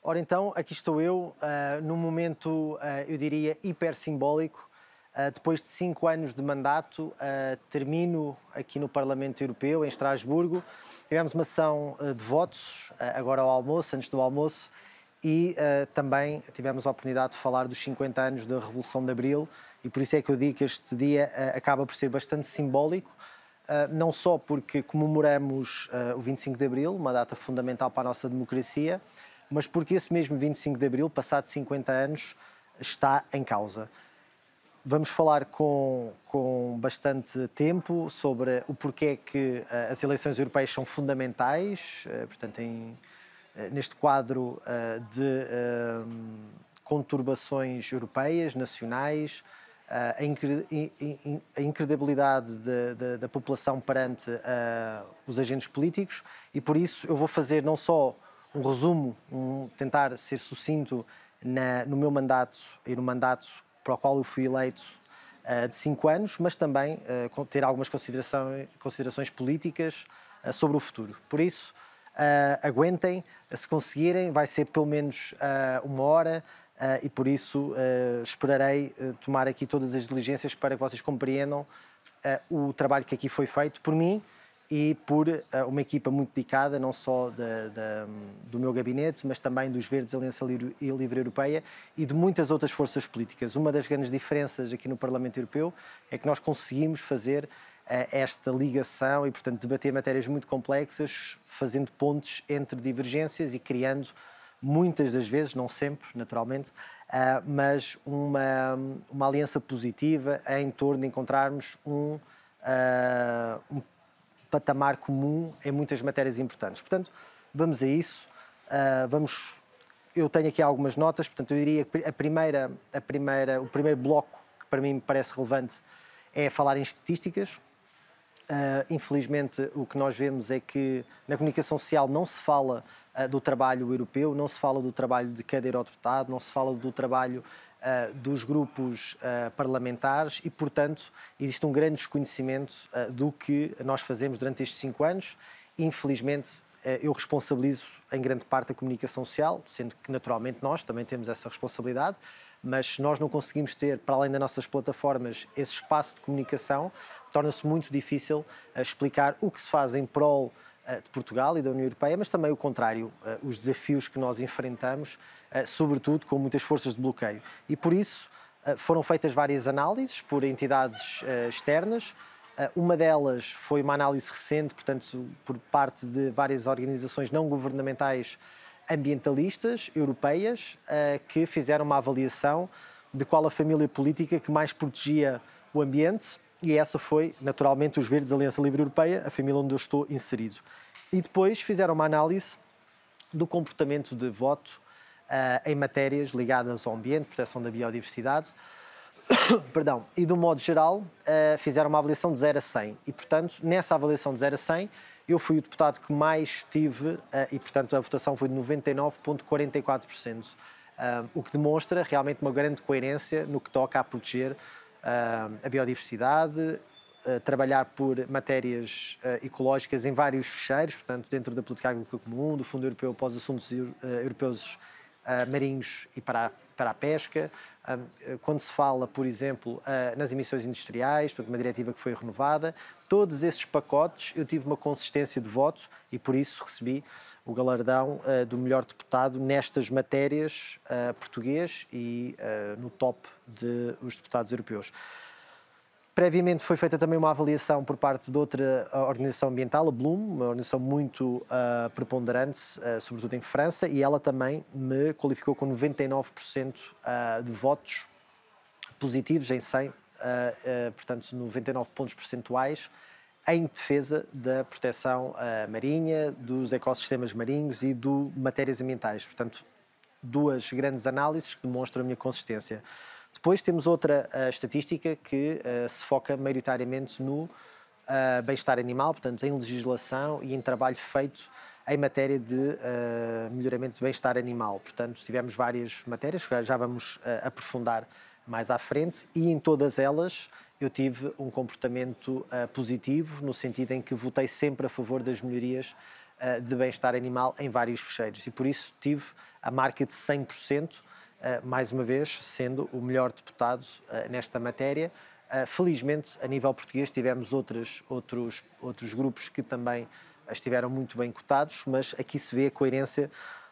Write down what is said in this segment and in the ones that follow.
Ora então, aqui estou eu, num momento, eu diria, hiper simbólico. Depois de 5 anos de mandato, termino aqui no Parlamento Europeu, em Estrasburgo. Tivemos uma sessão de votos, agora ao almoço, antes do almoço, e também tivemos a oportunidade de falar dos 50 anos da Revolução de Abril, e por isso é que eu digo que este dia acaba por ser bastante simbólico. Não só porque comemoramos o 25 de Abril, uma data fundamental para a nossa democracia, mas porque esse mesmo 25 de Abril, passado 50 anos, está em causa. Vamos falar com bastante tempo sobre o porquê que as eleições europeias são fundamentais, portanto, neste quadro de conturbações europeias, nacionais, a incredibilidade da população perante os agentes políticos, e por isso eu vou fazer não só um resumo, tentar ser sucinto no meu mandato e no mandato para o qual eu fui eleito de 5 anos, mas também ter algumas considerações políticas sobre o futuro. Por isso, aguentem, se conseguirem, vai ser pelo menos 1 hora, e por isso esperarei tomar aqui todas as diligências para que vocês compreendam o trabalho que aqui foi feito por mim e por uma equipa muito dedicada, não só do meu gabinete, mas também dos Verdes, Aliança Livre Europeia e de muitas outras forças políticas. Uma das grandes diferenças aqui no Parlamento Europeu é que nós conseguimos fazer esta ligação e, portanto, debater matérias muito complexas, fazendo pontes entre divergências e criando, muitas das vezes, não sempre, naturalmente, mas uma aliança positiva em torno de encontrarmos um patamar comum em muitas matérias importantes. Portanto, vamos a isso. Eu tenho aqui algumas notas, portanto, eu diria que o primeiro bloco que para mim me parece relevante é falar em estatísticas. Infelizmente, o que nós vemos é que na comunicação social não se fala do trabalho europeu, não se fala do trabalho de cada eurodeputado, não se fala do trabalho dos grupos parlamentares e, portanto, existe um grande desconhecimento do que nós fazemos durante estes 5 anos. Infelizmente, eu responsabilizo em grande parte a comunicação social, sendo que naturalmente nós também temos essa responsabilidade, mas se nós não conseguimos ter, para além das nossas plataformas, esse espaço de comunicação, torna-se muito difícil explicar o que se faz em prol de Portugal e da União Europeia, mas também o contrário, os desafios que nós enfrentamos, sobretudo com muitas forças de bloqueio. E por isso foram feitas várias análises por entidades externas. Uma delas foi uma análise recente, portanto, por parte de várias organizações não governamentais ambientalistas europeias, que fizeram uma avaliação de qual a família política que mais protegia o ambiente, e essa foi, naturalmente, os Verdes, Aliança Livre Europeia, a família onde eu estou inserido. E depois fizeram uma análise do comportamento de voto em matérias ligadas ao ambiente, proteção da biodiversidade, perdão, e de um modo geral fizeram uma avaliação de 0 a 100. E, portanto, nessa avaliação de 0 a 100, eu fui o deputado que mais tive e, portanto, a votação foi de 99,44%, o que demonstra realmente uma grande coerência no que toca a proteger a biodiversidade, trabalhar por matérias ecológicas em vários fecheiros, portanto, dentro da política agrícola comum, do Fundo Europeu para os Assuntos Europeus Marinhos e para a pesca, quando se fala, por exemplo, nas emissões industriais, portanto, uma diretiva que foi renovada. Todos esses pacotes eu tive uma consistência de voto e por isso recebi o galardão do melhor deputado nestas matérias português e no top dos deputados europeus. Previamente foi feita também uma avaliação por parte de outra organização ambiental, a Bloom, uma organização muito preponderante, sobretudo em França, e ela também me qualificou com 99% de votos positivos em 100, portanto 99 pontos percentuais, em defesa da proteção marinha, dos ecossistemas marinhos e de matérias ambientais. Portanto, 2 grandes análises que demonstram a minha consistência. Depois temos outra estatística que se foca maioritariamente no bem-estar animal, portanto, em legislação e em trabalho feito em matéria de melhoramento de bem-estar animal. Portanto, tivemos várias matérias que já vamos aprofundar mais à frente e em todas elas eu tive um comportamento positivo, no sentido em que votei sempre a favor das melhorias de bem-estar animal em vários fecheiros. E por isso tive a marca de 100%, mais uma vez, sendo o melhor deputado nesta matéria. Felizmente, a nível português, tivemos outros grupos que também estiveram muito bem cotados, mas aqui se vê a coerência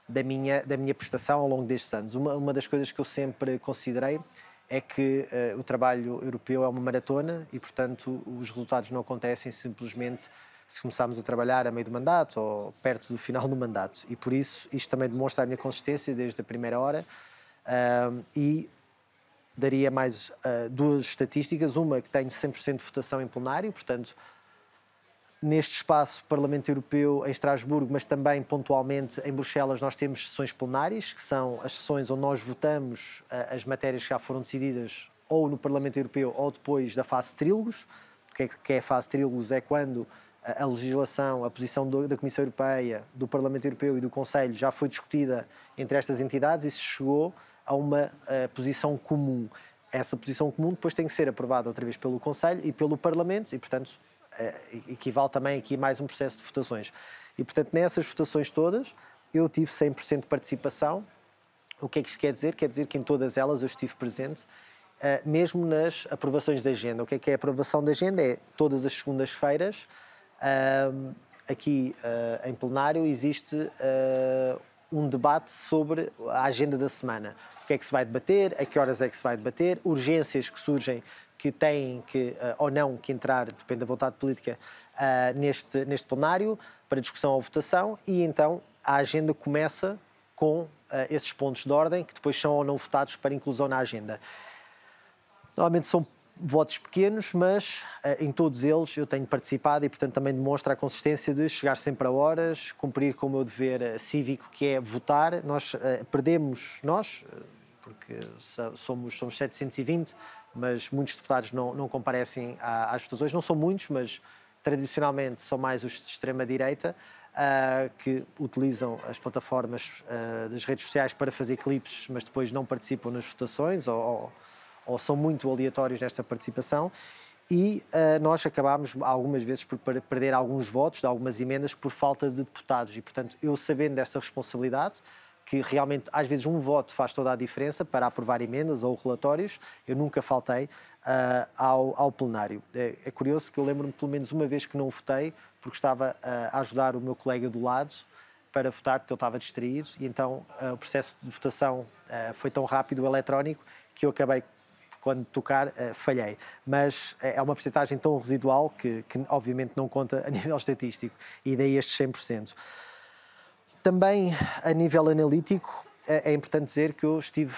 da minha prestação ao longo destes anos. Uma das coisas que eu sempre considerei é que o trabalho europeu é uma maratona e, portanto, os resultados não acontecem simplesmente se começarmos a trabalhar a meio do mandato ou perto do final do mandato. E, por isso, isto também demonstra a minha consistência desde a primeira hora. E daria mais duas estatísticas. Uma, que tenho 100% de votação em plenário, portanto, neste espaço Parlamento Europeu em Estrasburgo, mas também pontualmente em Bruxelas, nós temos sessões plenárias, que são as sessões onde nós votamos as matérias que já foram decididas ou no Parlamento Europeu ou depois da fase de trílogos. O que é a fase de trílogos? É quando a legislação, a posição da Comissão Europeia, do Parlamento Europeu e do Conselho já foi discutida entre estas entidades e se chegou a uma posição comum. Essa posição comum depois tem que ser aprovada outra vez pelo Conselho e pelo Parlamento e, portanto, equivale também aqui mais um processo de votações. E, portanto, nessas votações todas, eu tive 100% de participação. O que é que isto quer dizer? Quer dizer que em todas elas eu estive presente, mesmo nas aprovações da agenda. O que é a aprovação da agenda? É todas as segundas-feiras, aqui em plenário, existe um debate sobre a agenda da semana. O que é que se vai debater, a que horas é que se vai debater, urgências que surgem que têm que, ou não, que entrar, depende da vontade política, neste plenário, para discussão ou votação, e então a agenda começa com esses pontos de ordem, que depois são ou não votados para inclusão na agenda. Normalmente são votos pequenos, mas em todos eles eu tenho participado e, portanto, também demonstra a consistência de chegar sempre a horas, cumprir com o meu dever cívico, que é votar. Nós perdemos, porque somos 720, mas muitos deputados não comparecem às votações. Não são muitos, mas tradicionalmente são mais os de extrema-direita, que utilizam as plataformas das redes sociais para fazer clipes, mas depois não participam nas votações ou são muito aleatórios nesta participação. E nós acabámos algumas vezes por perder alguns votos de algumas emendas por falta de deputados. E, portanto, eu sabendo dessa responsabilidade, que realmente às vezes um voto faz toda a diferença para aprovar emendas ou relatórios, eu nunca faltei ao plenário. É curioso que eu lembro-me pelo menos uma vez que não votei, porque estava a ajudar o meu colega do lado para votar, porque ele estava distraído, e então o processo de votação foi tão rápido, eletrónico, que eu acabei, quando tocar, falhei. Mas é uma percentagem tão residual que obviamente não conta a nível estatístico, e daí estes 100%. Também, a nível analítico, é importante dizer que eu estive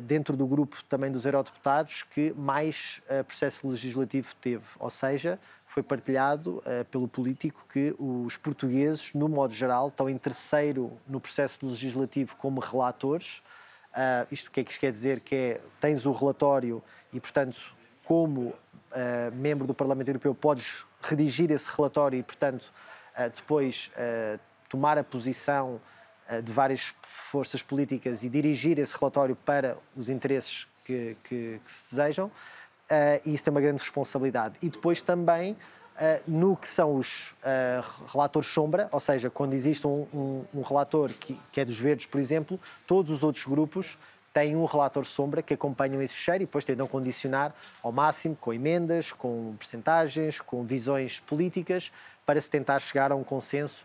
dentro do grupo também dos eurodeputados que mais processo legislativo teve, ou seja, foi partilhado pelo político que os portugueses, no modo geral, estão em terceiro no processo legislativo como relatores. Isto o que é que isto quer dizer? Que tens o relatório e, portanto, como membro do Parlamento Europeu, podes redigir esse relatório e, portanto, depois tomar a posição de várias forças políticas e dirigir esse relatório para os interesses que se desejam. E isso tem uma grande responsabilidade. E depois também no que são os relatores sombra, ou seja, quando existe um relator que é dos verdes, por exemplo, todos os outros grupos têm um relator sombra que acompanham esse fecheiro e depois tentam condicionar ao máximo com emendas, com percentagens, com visões políticas, para se tentar chegar a um consenso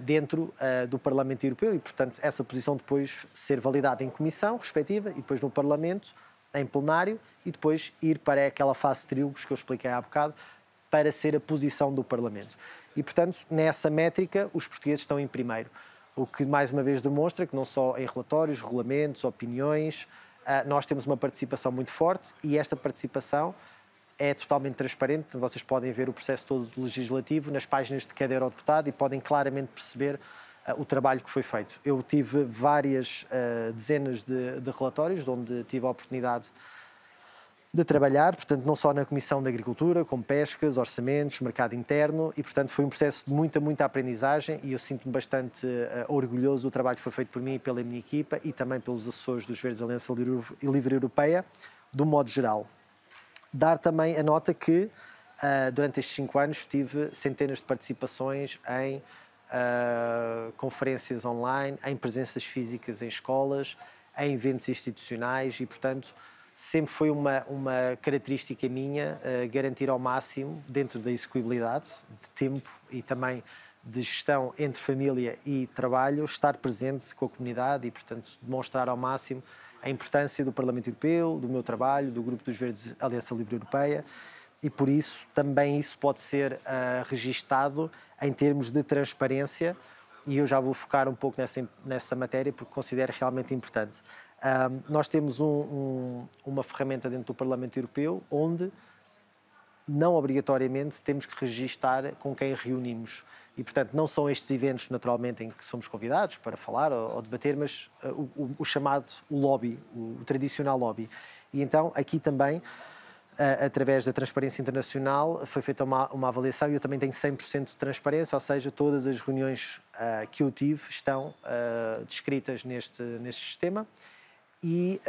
dentro do Parlamento Europeu e, portanto, essa posição depois ser validada em comissão respectiva e depois no Parlamento, em plenário, e depois ir para aquela fase de trílogos que eu expliquei há bocado, para ser a posição do Parlamento. E, portanto, nessa métrica, os portugueses estão em primeiro. O que, mais uma vez, demonstra que não só em relatórios, regulamentos, opiniões, nós temos uma participação muito forte e esta participação é totalmente transparente. Vocês podem ver o processo todo legislativo nas páginas de cada eurodeputado e podem claramente perceber o trabalho que foi feito. Eu tive várias dezenas de relatórios onde tive a oportunidade de trabalhar, portanto, não só na Comissão de Agricultura, como pescas, orçamentos, mercado interno, e, portanto, foi um processo de muita aprendizagem e eu sinto-me bastante orgulhoso do trabalho que foi feito por mim e pela minha equipa e também pelos assessores dos Verdes Aliança Livre Europeia, do modo geral. Dar também a nota que, durante estes 5 anos, tive centenas de participações em conferências online, em presenças físicas em escolas, em eventos institucionais e, portanto, sempre foi uma característica minha garantir ao máximo, dentro da execuibilidade de tempo e também de gestão entre família e trabalho, estar presente com a comunidade e, portanto, demonstrar ao máximo a importância do Parlamento Europeu, do meu trabalho, do Grupo dos Verdes Aliança Livre Europeia, e por isso também isso pode ser registado em termos de transparência, e eu já vou focar um pouco nessa matéria porque considero realmente importante. Nós temos uma ferramenta dentro do Parlamento Europeu onde não obrigatoriamente temos que registar com quem reunimos. E, portanto, não são estes eventos, naturalmente, em que somos convidados para falar ou debater, mas o chamado lobby, o tradicional lobby. E então, aqui também, através da Transparência Internacional, foi feita uma avaliação e eu também tenho 100% de transparência, ou seja, todas as reuniões que eu tive estão descritas neste sistema e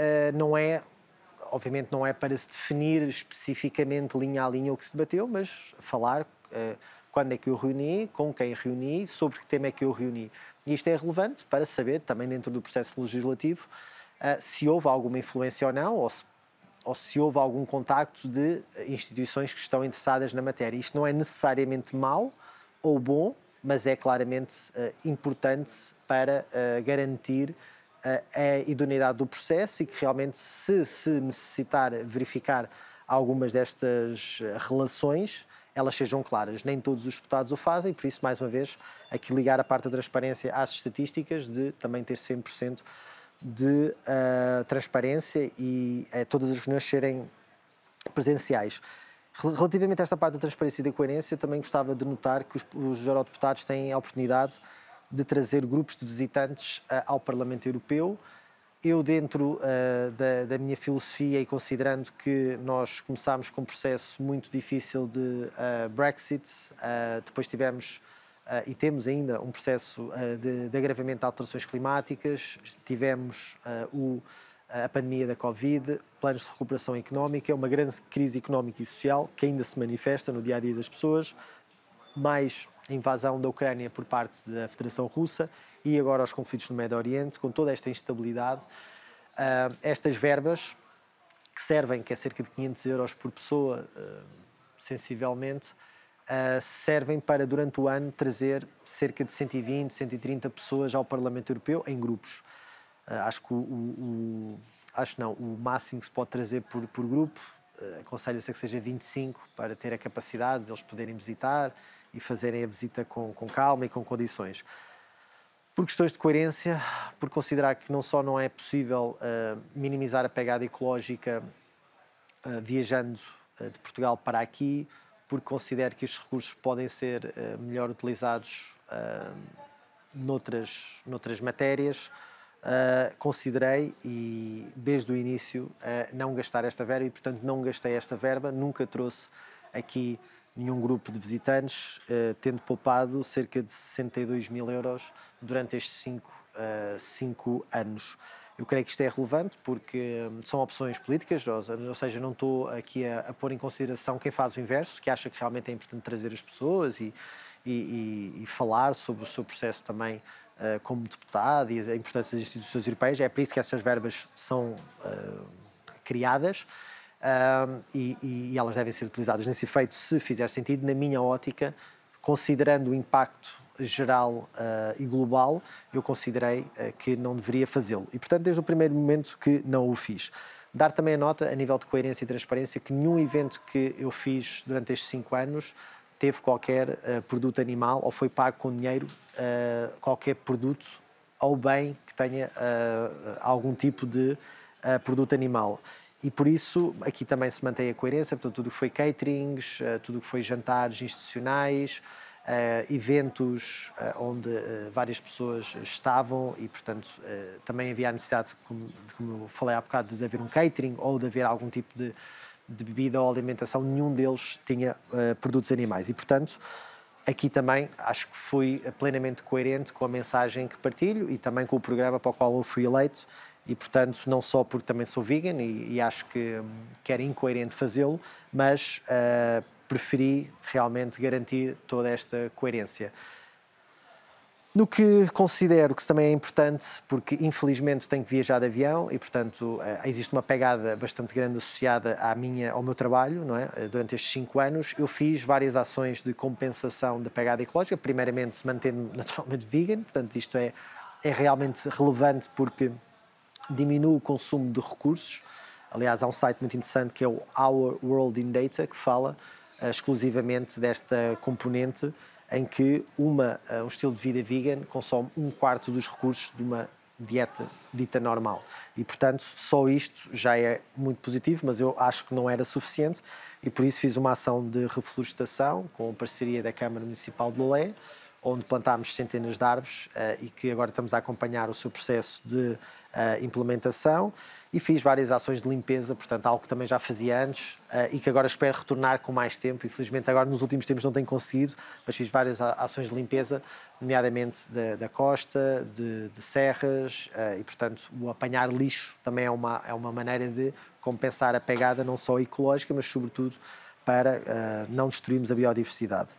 obviamente não é para se definir especificamente linha a linha o que se debateu, mas falar quando é que eu reuni, com quem reuni, sobre que tema é que eu reuni. E isto é relevante para saber, também dentro do processo legislativo, se houve alguma influência ou não, ou se houve algum contacto de instituições que estão interessadas na matéria. Isto não é necessariamente mau ou bom, mas é claramente importante para garantir a idoneidade do processo e que realmente, se necessitar verificar algumas destas relações, elas sejam claras. Nem todos os deputados o fazem, por isso, mais uma vez, aqui ligar a parte da transparência às estatísticas, de também ter 100% de transparência e todas as reuniões serem presenciais. Relativamente a esta parte da transparência e da coerência, eu também gostava de notar que os eurodeputados têm a oportunidade de trazer grupos de visitantes ao Parlamento Europeu. Eu, dentro da minha filosofia e considerando que nós começámos com um processo muito difícil de Brexit, depois tivemos e temos ainda um processo de agravamento de alterações climáticas, tivemos a pandemia da Covid, planos de recuperação económica, uma grande crise económica e social que ainda se manifesta no dia-a-dia das pessoas, mais a invasão da Ucrânia por parte da Federação Russa e agora os conflitos no Médio Oriente, com toda esta instabilidade. Estas verbas que servem, que é cerca de 500 euros por pessoa, sensivelmente, servem para, durante o ano, trazer cerca de 120, 130 pessoas ao Parlamento Europeu em grupos. Acho que o máximo que se pode trazer por grupo, aconselha-se a que seja 25 para ter a capacidade de eles poderem visitar e fazerem a visita com calma e com condições. Por questões de coerência, por considerar que não só não é possível minimizar a pegada ecológica viajando de Portugal para aqui, porque considero que estes recursos podem ser melhor utilizados noutras matérias, considerei e desde o início não gastar esta verba e, portanto, não gastei esta verba, nunca trouxe aqui nenhum grupo de visitantes, tendo poupado cerca de 62 mil euros durante estes 5 anos. Eu creio que isto é relevante porque são opções políticas, ou seja, não estou aqui a pôr em consideração quem faz o inverso, que acha que realmente é importante trazer as pessoas e falar sobre o seu processo também como deputado e a importância das instituições europeias. É por isso que essas verbas são criadas. E elas devem ser utilizadas nesse efeito se fizer sentido. Na minha ótica, considerando o impacto geral e global, eu considerei que não deveria fazê-lo. E, portanto, desde o primeiro momento que não o fiz. Dar também a nota, a nível de coerência e transparência, que nenhum evento que eu fiz durante estes 5 anos teve qualquer produto animal ou foi pago com dinheiro qualquer produto ou bem que tenha algum tipo de produto animal. E por isso aqui também se mantém a coerência, portanto, tudo o que foi caterings, tudo o que foi jantares institucionais, eventos onde várias pessoas estavam e, portanto, também havia a necessidade, como eu falei há bocado, de haver um catering ou de haver algum tipo de bebida ou alimentação, nenhum deles tinha produtos animais. E, portanto, aqui também acho que fui plenamente coerente com a mensagem que partilho e também com o programa para o qual eu fui eleito. E, portanto, não só porque também sou vegan e acho que era incoerente fazê-lo, mas preferi realmente garantir toda esta coerência. No que considero que também é importante, porque infelizmente tenho que viajar de avião e, portanto, existe uma pegada bastante grande associada ao meu trabalho, não é? Durante estes 5 anos, eu fiz várias ações de compensação da pegada ecológica, primeiramente mantendo-me naturalmente vegan, portanto, isto é realmente relevante porque diminui o consumo de recursos. Aliás, há um site muito interessante que é o Our World in Data, que fala exclusivamente desta componente em que um estilo de vida vegan consome 1/4 dos recursos de uma dieta dita normal. E, portanto, só isto já é muito positivo, mas eu acho que não era suficiente e por isso fiz uma ação de reflorestação com a parceria da Câmara Municipal de Lolé, onde plantámos centenas de árvores e que agora estamos a acompanhar o seu processo de implementação, e fiz várias ações de limpeza, portanto algo que também já fazia antes e que agora espero retornar com mais tempo. Infelizmente agora nos últimos tempos não tenho conseguido, mas fiz várias ações de limpeza, nomeadamente da costa, de serras e portanto o apanhar lixo também é uma maneira de compensar a pegada não só ecológica, mas sobretudo para não destruirmos a biodiversidade.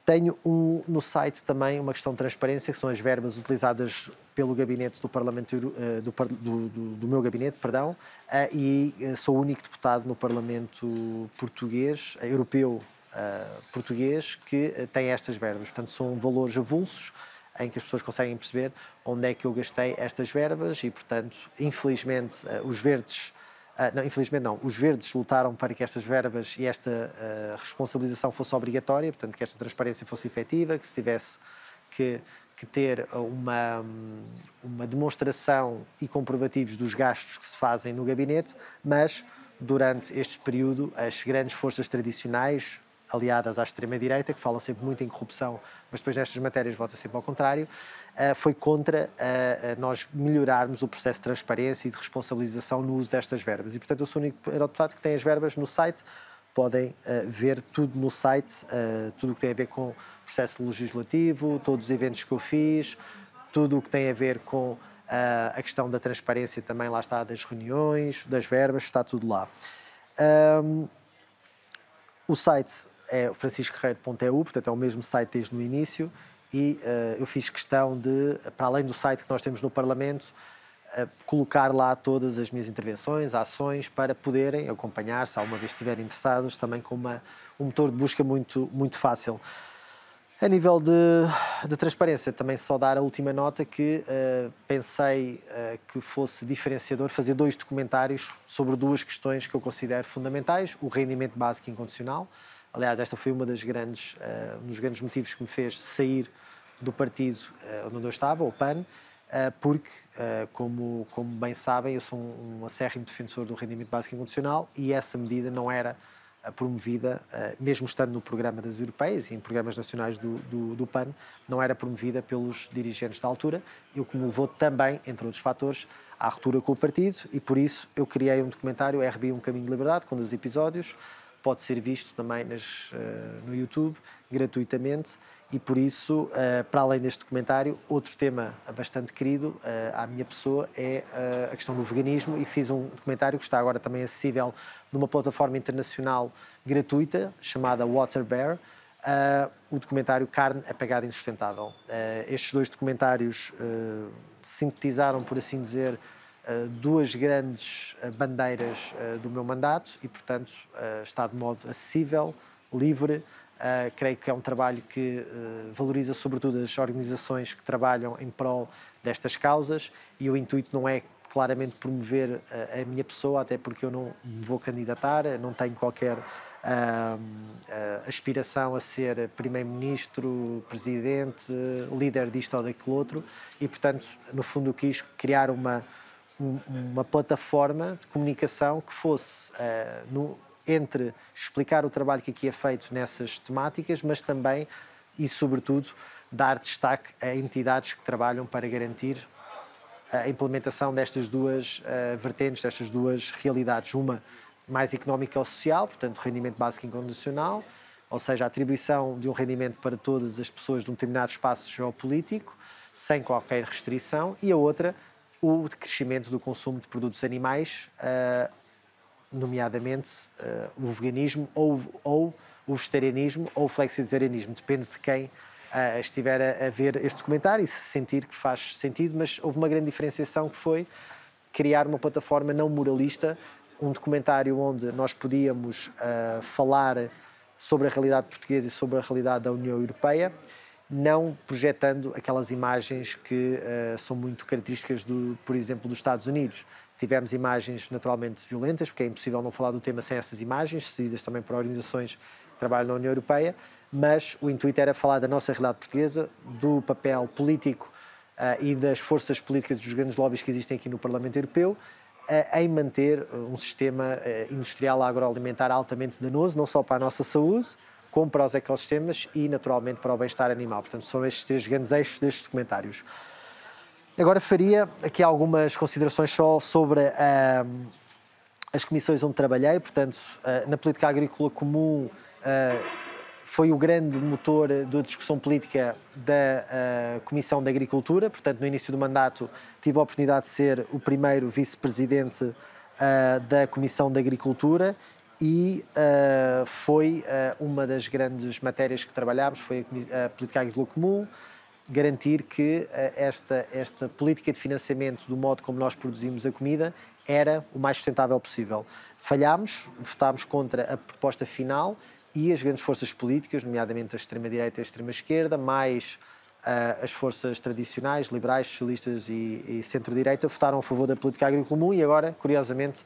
Tenho no site também uma questão de transparência, que são as verbas utilizadas pelo gabinete do Parlamento, do meu gabinete, perdão, e sou o único deputado no Parlamento português, europeu português, que tem estas verbas. Portanto, são valores avulsos em que as pessoas conseguem perceber onde é que eu gastei estas verbas e, portanto, infelizmente, os verdes... infelizmente não, os verdes lutaram para que estas verbas e esta responsabilização fosse obrigatória, portanto que esta transparência fosse efetiva, que se tivesse que ter uma demonstração e comprovativos dos gastos que se fazem no gabinete, mas durante este período as grandes forças tradicionais, aliadas à extrema-direita, que fala sempre muito em corrupção, mas depois nestas matérias vota sempre ao contrário, foi contra nós melhorarmos o processo de transparência e de responsabilização no uso destas verbas. E, portanto, eu sou o único eurodeputado que tem as verbas no site. Podem ver tudo no site, tudo o que tem a ver com o processo legislativo, todos os eventos que eu fiz, tudo o que tem a ver com a questão da transparência também, lá está, das reuniões, das verbas, está tudo lá. O site é franciscoguerreiro.eu, portanto é o mesmo site desde o início, e eu fiz questão de, para além do site que nós temos no Parlamento, colocar lá todas as minhas intervenções, ações, para poderem acompanhar, se alguma vez estiverem interessados, também com um motor de busca muito, muito fácil. A nível de transparência, também só dar a última nota que pensei que fosse diferenciador fazer 2 documentários sobre 2 questões que eu considero fundamentais: o rendimento básico incondicional. Aliás, esta foi um dos grandes motivos que me fez sair do partido onde eu estava, o PAN, porque, como bem sabem, eu sou um acérrimo defensor do rendimento básico incondicional e essa medida não era promovida, mesmo estando no programa das europeias e em programas nacionais do PAN, não era promovida pelos dirigentes da altura, o que me levou também, entre outros fatores, à ruptura com o partido, e por isso eu criei um documentário, RBI Um Caminho de Liberdade, com 2 episódios, pode ser visto também no YouTube, gratuitamente, e por isso, para além deste documentário, outro tema bastante querido à minha pessoa é a questão do veganismo, e fiz um documentário que está agora também acessível numa plataforma internacional gratuita, chamada Water Bear, o documentário Carne, a Pegada Insustentável. Estes 2 documentários sintetizaram, por assim dizer, 2 grandes bandeiras do meu mandato e, portanto, está de modo acessível, livre. Creio que é um trabalho que valoriza sobretudo as organizações que trabalham em prol destas causas, e o intuito não é claramente promover a minha pessoa, até porque eu não me vou candidatar, não tenho qualquer aspiração a ser primeiro-ministro, presidente, líder disto ou daquele outro, e, portanto, no fundo, eu quis criar uma plataforma de comunicação que fosse entre explicar o trabalho que aqui é feito nessas temáticas, mas também e sobretudo dar destaque a entidades que trabalham para garantir a implementação destas 2 vertentes, destas 2 realidades, uma mais económica ou social, portanto rendimento básico incondicional, ou seja, a atribuição de um rendimento para todas as pessoas de um determinado espaço geopolítico, sem qualquer restrição, e a outra, o crescimento do consumo de produtos animais, nomeadamente o veganismo ou o vegetarianismo ou o flexitarianismo, depende de quem estiver a ver este documentário e se sentir que faz sentido, mas houve uma grande diferenciação que foi criar uma plataforma não moralista, um documentário onde nós podíamos falar sobre a realidade portuguesa e sobre a realidade da União Europeia, não projetando aquelas imagens que são muito características, por exemplo, dos Estados Unidos. Tivemos imagens naturalmente violentas, porque é impossível não falar do tema sem essas imagens, cedidas também por organizações que trabalham na União Europeia, mas o intuito era falar da nossa realidade portuguesa, do papel político e das forças políticas dos grandes lobbies que existem aqui no Parlamento Europeu, em manter um sistema industrial agroalimentar altamente danoso, não só para a nossa saúde, como para os ecossistemas e, naturalmente, para o bem-estar animal. Portanto, são estes três grandes eixos destes documentários. Agora faria aqui algumas considerações só sobre as comissões onde trabalhei. Portanto, na política agrícola comum foi o grande motor da discussão política da Comissão de Agricultura. Portanto, no início do mandato tive a oportunidade de ser o primeiro vice-presidente da Comissão de Agricultura e foi uma das grandes matérias que trabalhámos, foi a política agrícola comum, garantir que esta política de financiamento do modo como nós produzimos a comida era o mais sustentável possível. Falhámos, votámos contra a proposta final e as grandes forças políticas, nomeadamente a extrema-direita e a extrema-esquerda, mais as forças tradicionais, liberais, socialistas e centro-direita, votaram a favor da política agrícola comum e agora, curiosamente,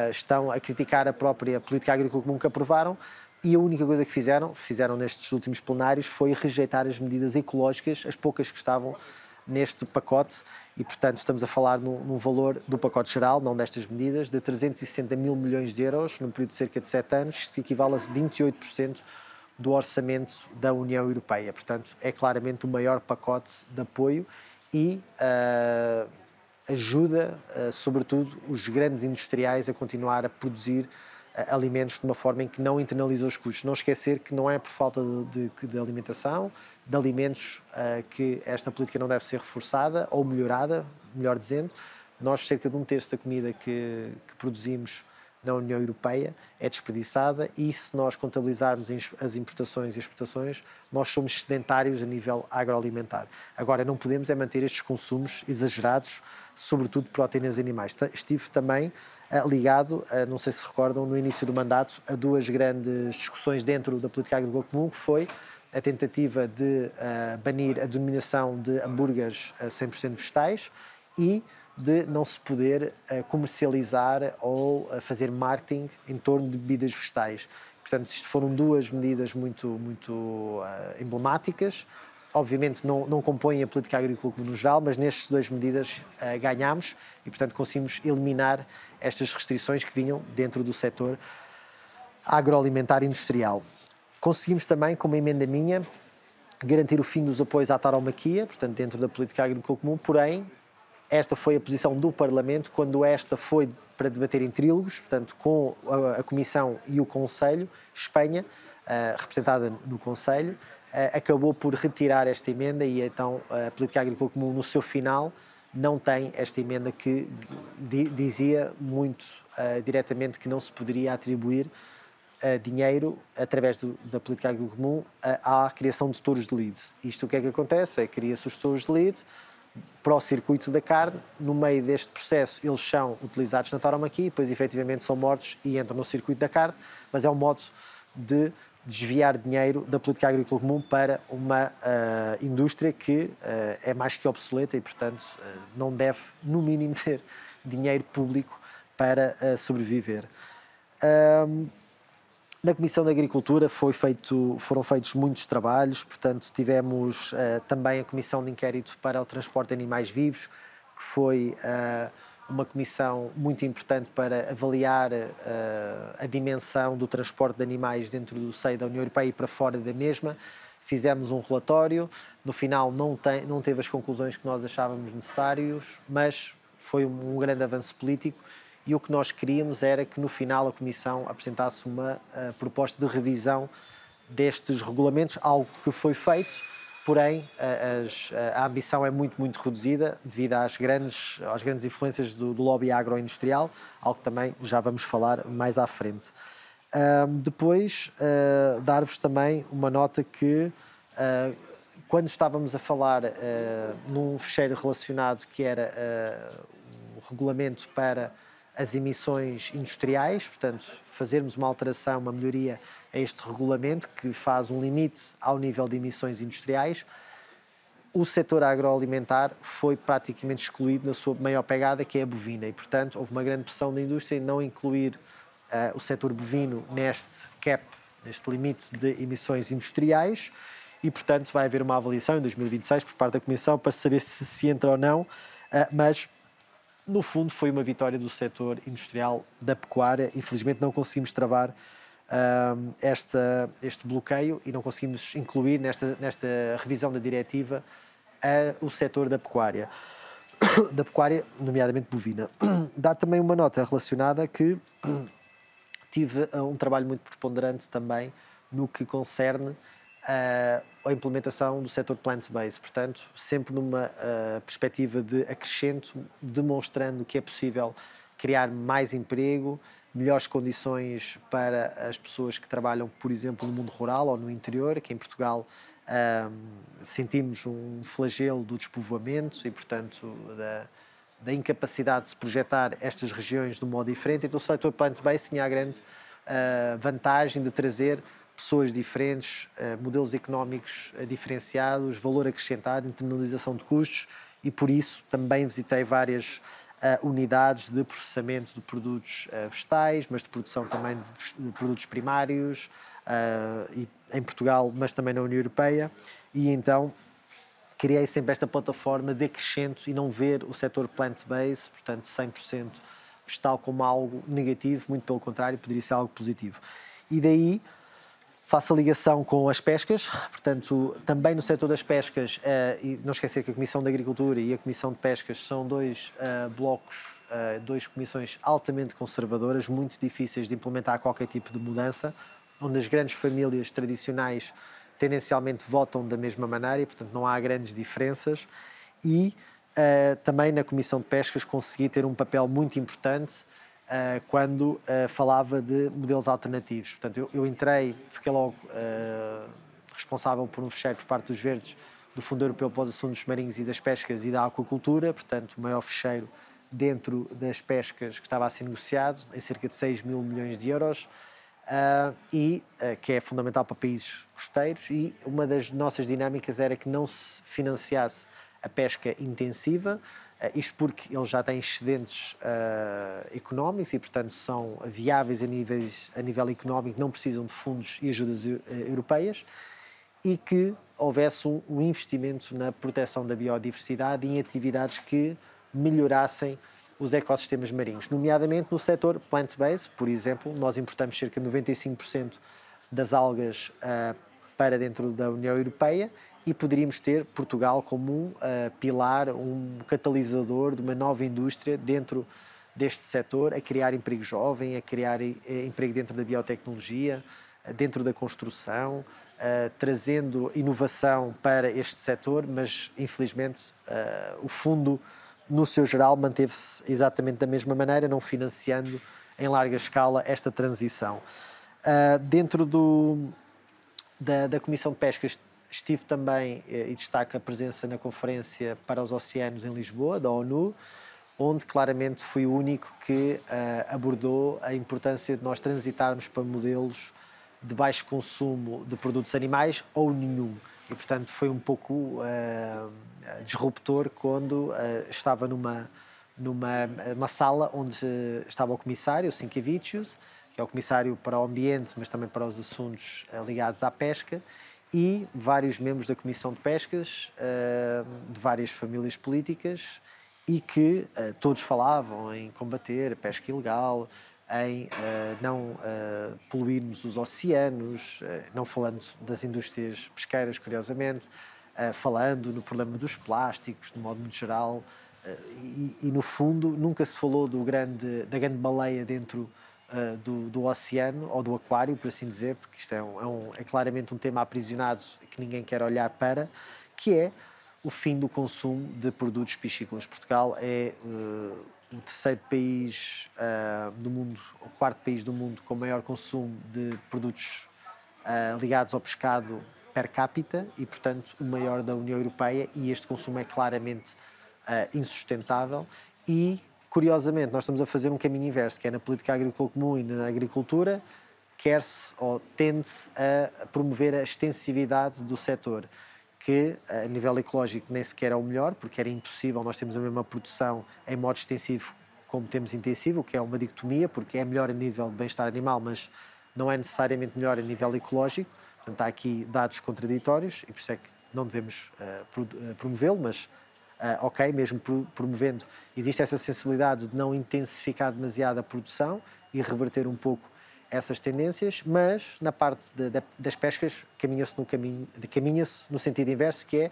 estão a criticar a própria política agrícola comum que aprovaram e a única coisa que fizeram nestes últimos plenários foi rejeitar as medidas ecológicas, as poucas que estavam neste pacote e, portanto, estamos a falar num valor do pacote geral, não destas medidas, de 360 mil milhões de euros num período de cerca de 7 anos, isto equivale a 28% do orçamento da União Europeia. Portanto, é claramente o maior pacote de apoio e ajuda, sobretudo, os grandes industriais a continuar a produzir alimentos de uma forma em que não internaliza os custos. Não esquecer que não é por falta de alimentação, de alimentos, que esta política não deve ser reforçada ou melhorada, melhor dizendo. Nós, cerca de um terço da comida que produzimos na União Europeia é desperdiçada e se nós contabilizarmos as importações e exportações, nós somos sedentários a nível agroalimentar. Agora, não podemos é manter estes consumos exagerados, sobretudo de proteínas animais. Estive também ligado, não sei se recordam, no início do mandato, a duas grandes discussões dentro da política agrícola comum, que foi a tentativa de banir a denominação de hambúrgueres 100% vegetais e de não se poder comercializar ou fazer marketing em torno de bebidas vegetais. Portanto, isto foram duas medidas muito emblemáticas. Obviamente não compõem a política agrícola comum no geral, mas nestas duas medidas ganhámos e, portanto, conseguimos eliminar estas restrições que vinham dentro do setor agroalimentar industrial. Conseguimos também, com uma emenda minha, garantir o fim dos apoios à tauromaquia, portanto, dentro da política agrícola comum, porém, esta foi a posição do Parlamento quando esta foi para debater em trílogos, portanto, com a Comissão e o Conselho, Espanha, representada no Conselho, acabou por retirar esta emenda e então a política agrícola comum, no seu final, não tem esta emenda que dizia muito diretamente que não se poderia atribuir dinheiro através da política agrícola comum à criação de touros de lead. Isto o que é que acontece? Cria-se os touros de lead para o circuito da carne, no meio deste processo eles são utilizados na tauromaquia e depois efetivamente são mortos e entram no circuito da carne, mas é um modo de desviar dinheiro da política agrícola comum para uma indústria que é mais que obsoleta e, portanto, não deve, no mínimo, ter dinheiro público para sobreviver. Na Comissão de Agricultura foram feitos muitos trabalhos, portanto tivemos também a Comissão de Inquérito para o Transporte de Animais Vivos, que foi uma comissão muito importante para avaliar a dimensão do transporte de animais dentro do seio da União Europeia e para fora da mesma. Fizemos um relatório, no final não teve as conclusões que nós achávamos necessários, mas foi um grande avanço político. E o que nós queríamos era que no final a Comissão apresentasse uma proposta de revisão destes regulamentos, algo que foi feito, porém a ambição é muito reduzida devido às grandes influências do lobby agroindustrial, algo que também já vamos falar mais à frente. Depois, dar-vos também uma nota que quando estávamos a falar num fecheiro relacionado que era o regulamento para as emissões industriais, portanto, fazermos uma alteração, uma melhoria a este regulamento que faz um limite ao nível de emissões industriais, o setor agroalimentar foi praticamente excluído na sua maior pegada, que é a bovina, e, portanto, houve uma grande pressão da indústria em não incluir o setor bovino neste cap, neste limite de emissões industriais, e, portanto, vai haver uma avaliação em 2026 por parte da Comissão para saber se entra ou não, mas, no fundo, foi uma vitória do setor industrial da pecuária. Infelizmente, não conseguimos travar este bloqueio e não conseguimos incluir nesta revisão da diretiva o setor da pecuária, nomeadamente bovina. Dar também uma nota relacionada que tive um trabalho muito preponderante também no que concerne a implementação do setor plant-based, portanto, sempre numa perspectiva de acrescento, demonstrando que é possível criar mais emprego, melhores condições para as pessoas que trabalham, por exemplo, no mundo rural ou no interior, que em Portugal sentimos um flagelo do despovoamento e, portanto, da incapacidade de se projetar estas regiões de um modo diferente. Então o setor plant-based tinha a grande vantagem de trazer pessoas diferentes, modelos económicos diferenciados, valor acrescentado, internalização de custos, e por isso também visitei várias unidades de processamento de produtos vegetais, mas de produção também de produtos primários, e em Portugal, mas também na União Europeia, e então criei sempre esta plataforma de acrescento e não ver o setor plant-based, portanto 100% vegetal, como algo negativo, muito pelo contrário, poderia ser algo positivo. E daí faço a ligação com as pescas, portanto, também no setor das pescas, e não esquecer que a Comissão de Agricultura e a Comissão de Pescas são dois blocos, duas comissões altamente conservadoras, muito difíceis de implementar qualquer tipo de mudança, onde as grandes famílias tradicionais tendencialmente votam da mesma maneira e, portanto, não há grandes diferenças. E também na Comissão de Pescas consegui ter um papel muito importante quando falava de modelos alternativos. Portanto, eu entrei, fiquei logo responsável por um fecheiro por parte dos Verdes do Fundo Europeu para os Assuntos Marinhos e das Pescas e da Aquacultura, portanto, o maior fecheiro dentro das pescas que estava a ser negociado, em cerca de 6 mil milhões de euros, que é fundamental para países costeiros, e uma das nossas dinâmicas era que não se financiasse a pesca intensiva, isto porque eles já têm excedentes económicos e, portanto, são viáveis a nível económico, não precisam de fundos e ajudas europeias, e que houvesse um investimento na proteção da biodiversidade e em atividades que melhorassem os ecossistemas marinhos, nomeadamente no setor plant-based. Por exemplo, nós importamos cerca de 95% das algas para dentro da União Europeia, e poderíamos ter Portugal como um pilar, um catalisador de uma nova indústria dentro deste setor, a criar emprego jovem, a criar emprego dentro da biotecnologia, dentro da construção, trazendo inovação para este setor, mas infelizmente o fundo, no seu geral, manteve-se exatamente da mesma maneira, não financiando em larga escala esta transição. Dentro da Comissão de Pescas estive também, e destaco a presença na Conferência para os Oceanos em Lisboa, da ONU, onde claramente fui o único que abordou a importância de nós transitarmos para modelos de baixo consumo de produtos animais ou nenhum. E, portanto, foi um pouco disruptor quando estava numa sala onde estava o comissário, Sinkevicius, que é o comissário para o ambiente, mas também para os assuntos ligados à pesca, e vários membros da Comissão de Pescas, de várias famílias políticas, e que todos falavam em combater a pesca ilegal, em não poluirmos os oceanos, não falando das indústrias pesqueiras, curiosamente, falando no problema dos plásticos, de modo muito geral, e no fundo nunca se falou da grande baleia dentro do oceano, ou do aquário, por assim dizer, porque isto é claramente um tema aprisionado que ninguém quer olhar para, que é o fim do consumo de produtos piscícolas. Portugal é o terceiro país do mundo, o quarto país do mundo com maior consumo de produtos ligados ao pescado per capita e, portanto, o maior da União Europeia, e este consumo é claramente insustentável e, curiosamente, nós estamos a fazer um caminho inverso, que é na política agrícola comum e na agricultura, quer-se ou tende-se a promover a extensividade do setor, que a nível ecológico nem sequer é o melhor, porque era impossível nós termos a mesma produção em modo extensivo como temos intensivo, o que é uma dicotomia, porque é melhor a nível de bem-estar animal, mas não é necessariamente melhor a nível ecológico. Portanto, há aqui dados contraditórios e por isso é que não devemos promovê-lo, mas ok, mesmo promovendo, existe essa sensibilidade de não intensificar demasiado a produção e reverter um pouco essas tendências, mas na parte das pescas caminha-se no sentido inverso, que é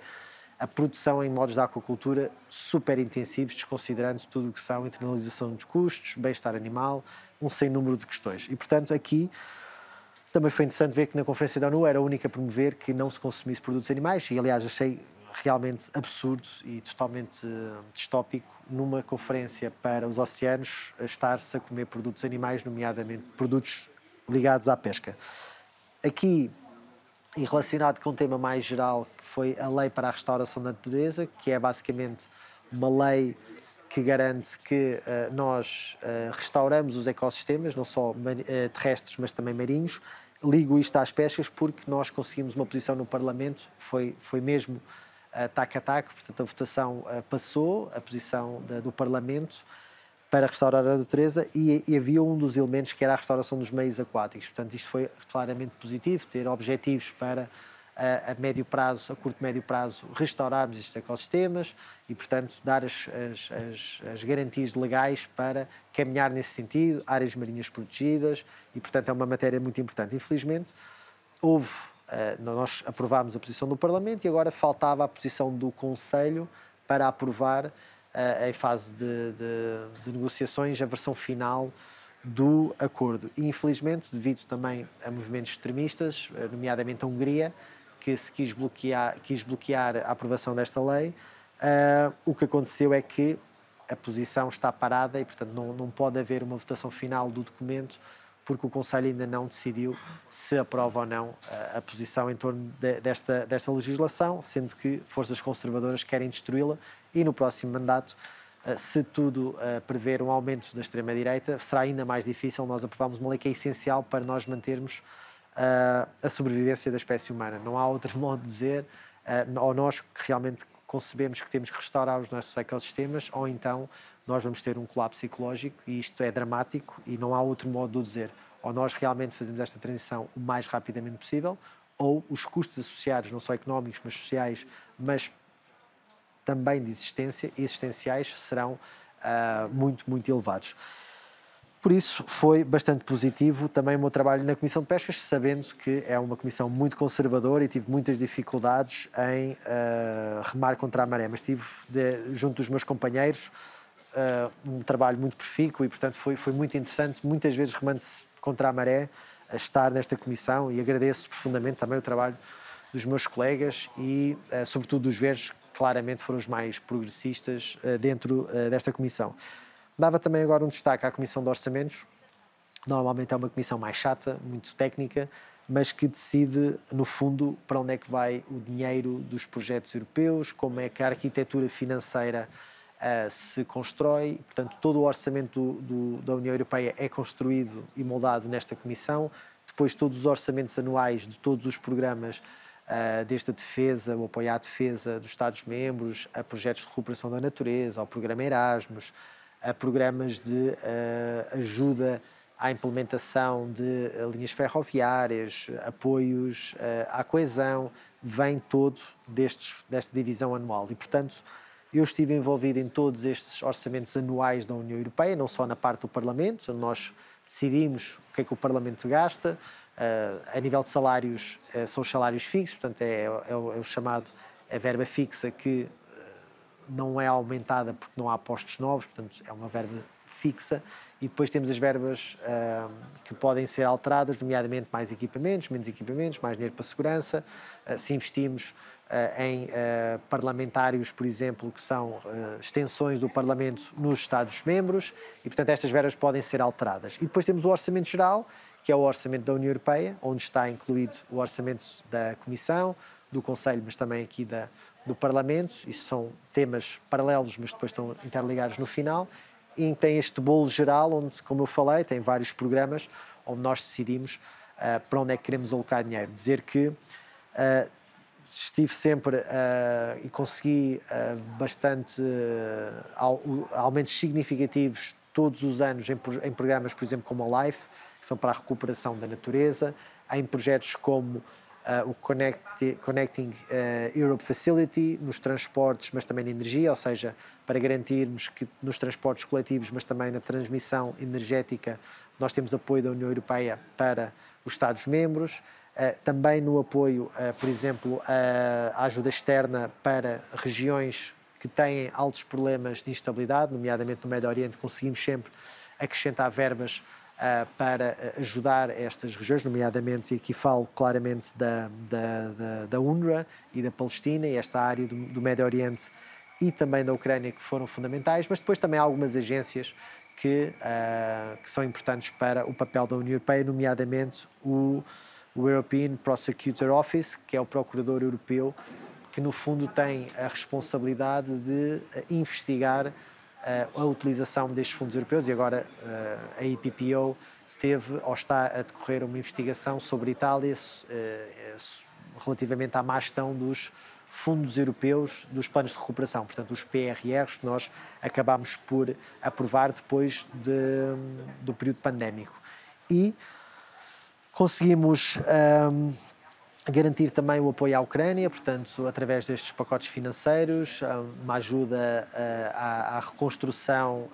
a produção em modos de aquacultura super intensivos, desconsiderando tudo o que são internalização dos custos, bem-estar animal, um sem número de questões. E, portanto, aqui também foi interessante ver que na Conferência da ONU era a única a promover que não se consumisse produtos animais e, aliás, achei realmente absurdo e totalmente distópico numa conferência para os oceanos estar-se a comer produtos animais, nomeadamente produtos ligados à pesca. Aqui, e relacionado com um tema mais geral, que foi a Lei para a Restauração da Natureza, que é basicamente uma lei que garante que nós restauramos os ecossistemas, não só terrestres, mas também marinhos. Ligo isto às pescas porque nós conseguimos uma posição no Parlamento, foi mesmo tac a tac, portanto a votação passou, a posição do Parlamento para restaurar a natureza e havia um dos elementos que era a restauração dos meios aquáticos. Portanto, isto foi claramente positivo, ter objetivos para a médio prazo, a curto e médio prazo, restaurarmos estes ecossistemas e, portanto, dar as garantias legais para caminhar nesse sentido, áreas marinhas protegidas e, portanto, é uma matéria muito importante. Infelizmente, nós aprovámos a posição do Parlamento e agora faltava a posição do Conselho para aprovar em fase de negociações, a versão final do acordo. E, infelizmente, devido também a movimentos extremistas, nomeadamente a Hungria, que se quis bloquear a aprovação desta lei, o que aconteceu é que a posição está parada e, portanto, não pode haver uma votação final do documento, porque o Conselho ainda não decidiu se aprova ou não a posição em torno desta legislação, sendo que forças conservadoras querem destruí-la e no próximo mandato, se tudo prever um aumento da extrema-direita, será ainda mais difícil nós aprovarmos uma lei que é essencial para nós mantermos a sobrevivência da espécie humana. Não há outro modo de dizer, ou nós que realmente concebemos que temos que restaurar os nossos ecossistemas, ou então nós vamos ter um colapso ecológico e isto é dramático e não há outro modo de o dizer. Ou nós realmente fazemos esta transição o mais rapidamente possível, ou os custos associados, não só económicos, mas sociais, mas também de existenciais, serão muito, muito elevados. Por isso, foi bastante positivo também o meu trabalho na Comissão de Pescas, sabendo que é uma comissão muito conservadora e tive muitas dificuldades em remar contra a maré, mas tive, junto dos meus companheiros, um trabalho muito profícuo e, portanto, foi muito interessante, muitas vezes remando-se contra a maré, a estar nesta comissão e agradeço profundamente também o trabalho dos meus colegas e, sobretudo, dos verdes, claramente foram os mais progressistas dentro desta comissão. Dava também agora um destaque à Comissão de Orçamentos. Normalmente é uma comissão mais chata, muito técnica, mas que decide, no fundo, para onde é que vai o dinheiro dos projetos europeus, como é que a arquitetura financeira se constrói. Portanto, todo o orçamento da União Europeia é construído e moldado nesta comissão. Depois, todos os orçamentos anuais de todos os programas, desde a defesa, o apoio à defesa dos Estados-membros, a projetos de recuperação da natureza, ao programa Erasmus, a programas de ajuda à implementação de linhas ferroviárias, apoios à coesão, vem todo desta divisão anual. E, portanto, eu estive envolvido em todos estes orçamentos anuais da União Europeia, não só na parte do Parlamento, onde nós decidimos o que é que o Parlamento gasta. A nível de salários, são os salários fixos, portanto é o chamado a verba fixa que não é aumentada porque não há postos novos, portanto é uma verba fixa. E depois temos as verbas que podem ser alteradas, nomeadamente mais equipamentos, menos equipamentos, mais dinheiro para a segurança. Se investimos em parlamentários, por exemplo, que são extensões do Parlamento nos Estados-membros, e portanto estas verbas podem ser alteradas. E depois temos o Orçamento Geral, que é o orçamento da União Europeia, onde está incluído o orçamento da Comissão, do Conselho, mas também aqui do Parlamento. Isso são temas paralelos, mas depois estão interligados no final. E tem este bolo geral, onde, como eu falei, tem vários programas, onde nós decidimos para onde é que queremos alocar dinheiro. Dizer que estive sempre e consegui bastante aumentos significativos todos os anos em programas, por exemplo, como a LIFE, que são para a recuperação da natureza, em projetos como o Connecting Europe Facility, nos transportes, mas também na energia, ou seja, para garantirmos que nos transportes coletivos, mas também na transmissão energética, nós temos apoio da União Europeia para os Estados-membros, também no apoio, por exemplo, à ajuda externa para regiões que têm altos problemas de instabilidade, nomeadamente no Médio Oriente, conseguimos sempre acrescentar verbas para ajudar estas regiões, nomeadamente, e aqui falo claramente da UNRWA e da Palestina, e esta área do Médio Oriente e também da Ucrânia, que foram fundamentais, mas depois também há algumas agências que são importantes para o papel da União Europeia, nomeadamente o European Prosecutor Office, que é o Procurador Europeu, que no fundo tem a responsabilidade de investigar a utilização destes fundos europeus, e agora a EPPO teve ou está a decorrer uma investigação sobre a Itália relativamente à má gestão dos fundos europeus dos planos de recuperação, portanto os PRRs que nós acabámos por aprovar depois do período pandémico. E conseguimos garantir também o apoio à Ucrânia, portanto, através destes pacotes financeiros, uma ajuda à reconstrução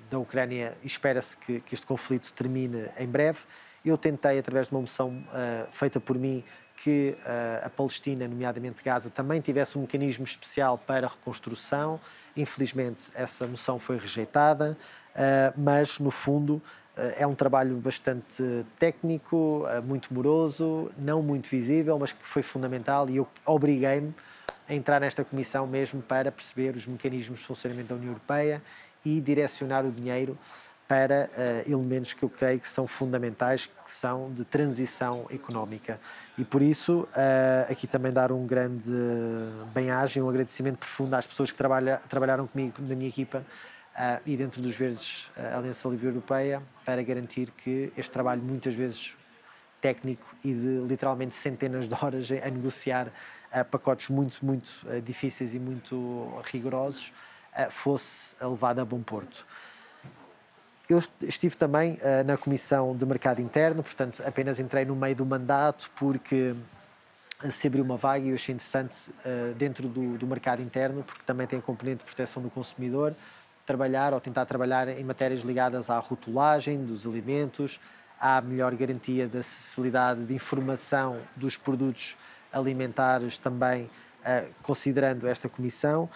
da Ucrânia, e espera-se que este conflito termine em breve. Eu tentei, através de uma moção feita por mim, que a Palestina, nomeadamente Gaza, também tivesse um mecanismo especial para a reconstrução. Infelizmente, essa moção foi rejeitada, mas, no fundo, é um trabalho bastante técnico, muito moroso, não muito visível, mas que foi fundamental, e eu obriguei-me a entrar nesta comissão mesmo para perceber os mecanismos de funcionamento da União Europeia e direcionar o dinheiro para elementos que eu creio que são fundamentais, que são de transição económica. E por isso, aqui também dar um grande bem-aja e um agradecimento profundo às pessoas que trabalharam comigo, na minha equipa, e dentro dos Verdes, Aliança Livre Europeia, para garantir que este trabalho, muitas vezes técnico e de literalmente centenas de horas a negociar pacotes muito, muito difíceis e muito rigorosos, fosse levado a bom porto. Eu estive também na Comissão de Mercado Interno, portanto apenas entrei no meio do mandato porque se abriu uma vaga e eu achei interessante dentro do mercado interno, porque também tem a componente de proteção do consumidor, trabalhar ou tentar trabalhar em matérias ligadas à rotulagem dos alimentos, à melhor garantia da acessibilidade de informação dos produtos alimentares também, considerando esta comissão.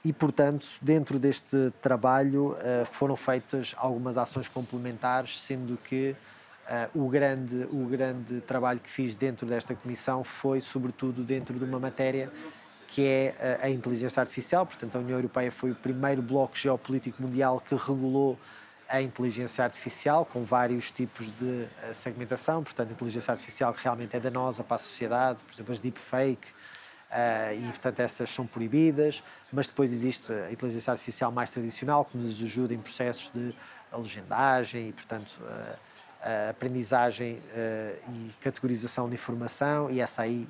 E, portanto, dentro deste trabalho foram feitas algumas ações complementares, sendo que o grande trabalho que fiz dentro desta comissão foi, sobretudo, dentro de uma matéria que é a inteligência artificial. Portanto, a União Europeia foi o primeiro bloco geopolítico mundial que regulou a inteligência artificial, com vários tipos de segmentação. Portanto, a inteligência artificial que realmente é danosa para a sociedade, por exemplo, as deepfake, e, portanto, essas são proibidas. Mas depois existe a inteligência artificial mais tradicional, que nos ajuda em processos de legendagem e, portanto, a aprendizagem e categorização de informação, e essa aí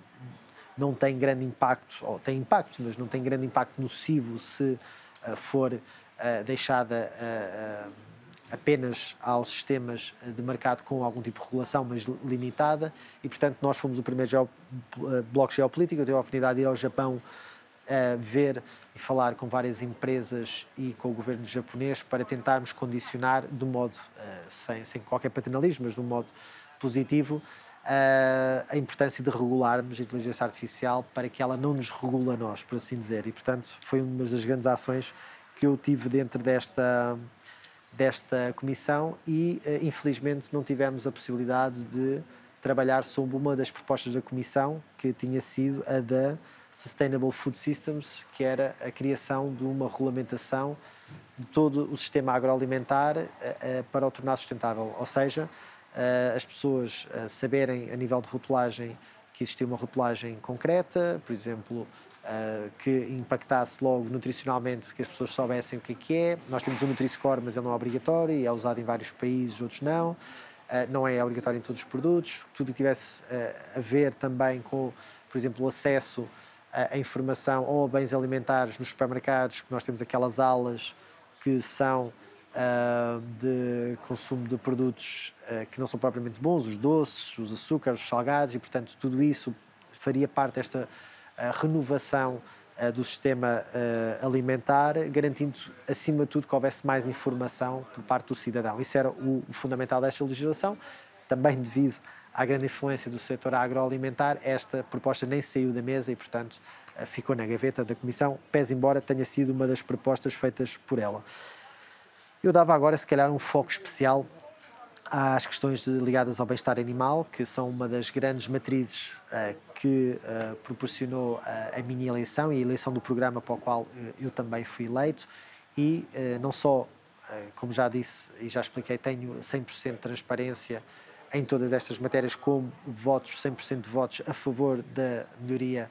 não tem grande impacto, ou tem impacto, mas não tem grande impacto nocivo se for deixada apenas aos sistemas de mercado com algum tipo de regulação, mas limitada. E, portanto, nós fomos o primeiro bloco geopolítico. Eu tive a oportunidade de ir ao Japão ver e falar com várias empresas e com o governo japonês para tentarmos condicionar, de um modo, sem qualquer paternalismo, mas de um modo positivo, a importância de regularmos a inteligência artificial para que ela não nos regule a nós, por assim dizer. E, portanto, foi uma das grandes ações que eu tive dentro desta comissão e, infelizmente, não tivemos a possibilidade de trabalhar sobre uma das propostas da comissão, que tinha sido a da Sustainable Food Systems, que era a criação de uma regulamentação de todo o sistema agroalimentar para o tornar sustentável. Ou seja, as pessoas saberem, a nível de rotulagem, que existia uma rotulagem concreta, por exemplo, que impactasse logo nutricionalmente, que as pessoas soubessem o que é. Nós temos o Nutri-Score, mas ele não é obrigatório e é usado em vários países, outros não. Não é obrigatório em todos os produtos. Tudo que tivesse a ver também com, por exemplo, o acesso a informação ou a bens alimentares nos supermercados, que nós temos aquelas alas que são de consumo de produtos que não são propriamente bons, os doces, os açúcares, os salgados, e portanto tudo isso faria parte desta renovação do sistema alimentar, garantindo acima de tudo que houvesse mais informação por parte do cidadão. Isso era o fundamental desta legislação, também devido à grande influência do setor agroalimentar. Esta proposta nem saiu da mesa e portanto ficou na gaveta da Comissão, pese embora tenha sido uma das propostas feitas por ela. Eu dava agora, se calhar, um foco especial às questões ligadas ao bem-estar animal, que são uma das grandes matrizes que proporcionou a minha eleição e a eleição do programa para o qual eu também fui eleito. E não só, como já disse e já expliquei, tenho 100% de transparência em todas estas matérias, como votos, 100% de votos a favor da melhoria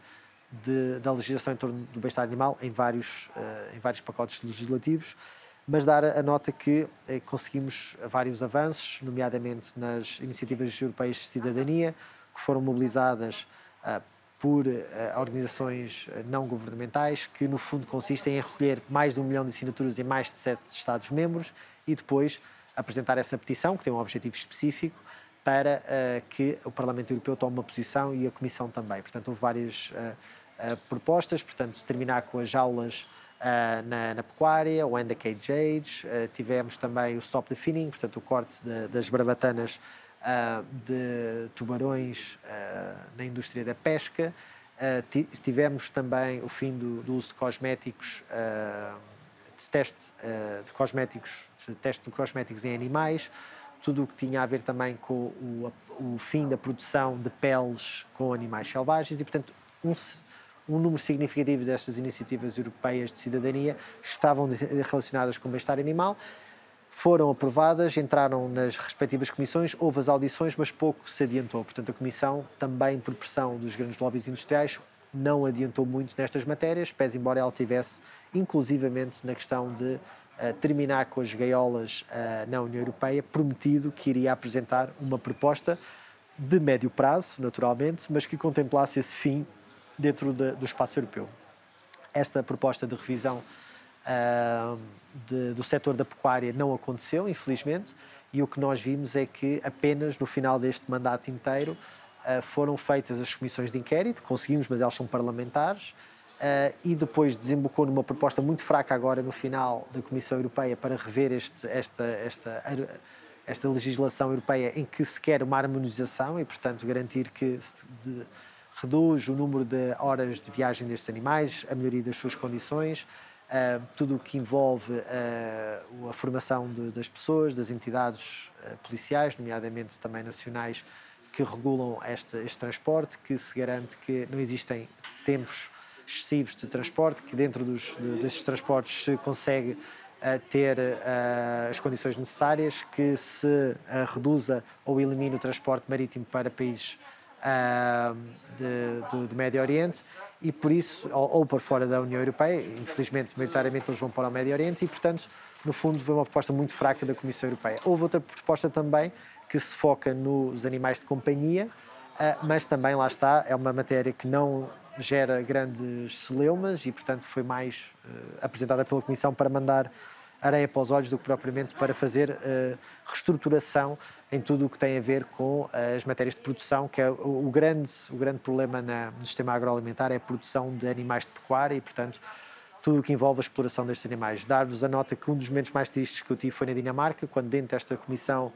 da legislação em torno do bem-estar animal em vários pacotes legislativos. Mas dar a nota que conseguimos vários avanços, nomeadamente nas iniciativas europeias de cidadania, que foram mobilizadas por organizações não governamentais, que no fundo consistem em recolher mais de 1 milhão de assinaturas em mais de 7 Estados-membros e depois apresentar essa petição, que tem um objetivo específico, para que o Parlamento Europeu tome uma posição e a Comissão também. Portanto, houve várias propostas, portanto, terminar com as jaulas na pecuária, o End the Cage Age, tivemos também o Stop the Finning, portanto o corte das barbatanas de tubarões na indústria da pesca, tivemos também o fim do uso de cosméticos, de teste de cosméticos em animais, tudo o que tinha a ver também com o fim da produção de peles com animais selvagens e, portanto, um número significativo destas iniciativas europeias de cidadania estavam relacionadas com o bem-estar animal, foram aprovadas, entraram nas respectivas comissões, houve as audições, mas pouco se adiantou. Portanto, a Comissão, também por pressão dos grandes lobbies industriais, não adiantou muito nestas matérias, pese embora ela tivesse, inclusivamente na questão de terminar com as gaiolas na União Europeia, prometido que iria apresentar uma proposta de médio prazo, naturalmente, mas que contemplasse esse fim dentro do espaço europeu. Esta proposta de revisão do setor da pecuária não aconteceu, infelizmente, e o que nós vimos é que apenas no final deste mandato inteiro foram feitas as comissões de inquérito, conseguimos, mas elas são parlamentares, e depois desembocou numa proposta muito fraca agora no final da Comissão Europeia para rever esta legislação europeia em que se quer uma harmonização e, portanto, garantir que reduz o número de horas de viagem destes animais, a melhoria das suas condições, tudo o que envolve a formação das pessoas, das entidades policiais, nomeadamente também nacionais, que regulam este transporte, que se garante que não existem tempos excessivos de transporte, que dentro desses transportes se consegue ter as condições necessárias, que se reduza ou elimine o transporte marítimo para países do Médio Oriente e por isso, ou por fora da União Europeia, infelizmente, maioritariamente eles vão para o Médio Oriente e, portanto, no fundo, foi uma proposta muito fraca da Comissão Europeia. Houve outra proposta também que se foca nos animais de companhia, mas também, lá está, é uma matéria que não gera grandes celeumas e, portanto, foi mais apresentada pela Comissão para mandar areia para os olhos do que propriamente para fazer reestruturação em tudo o que tem a ver com as matérias de produção, que é o grande problema no sistema agroalimentar é a produção de animais de pecuária e, portanto, tudo o que envolve a exploração destes animais. Dar-vos a nota que um dos momentos mais tristes que eu tive foi na Dinamarca, quando dentro desta comissão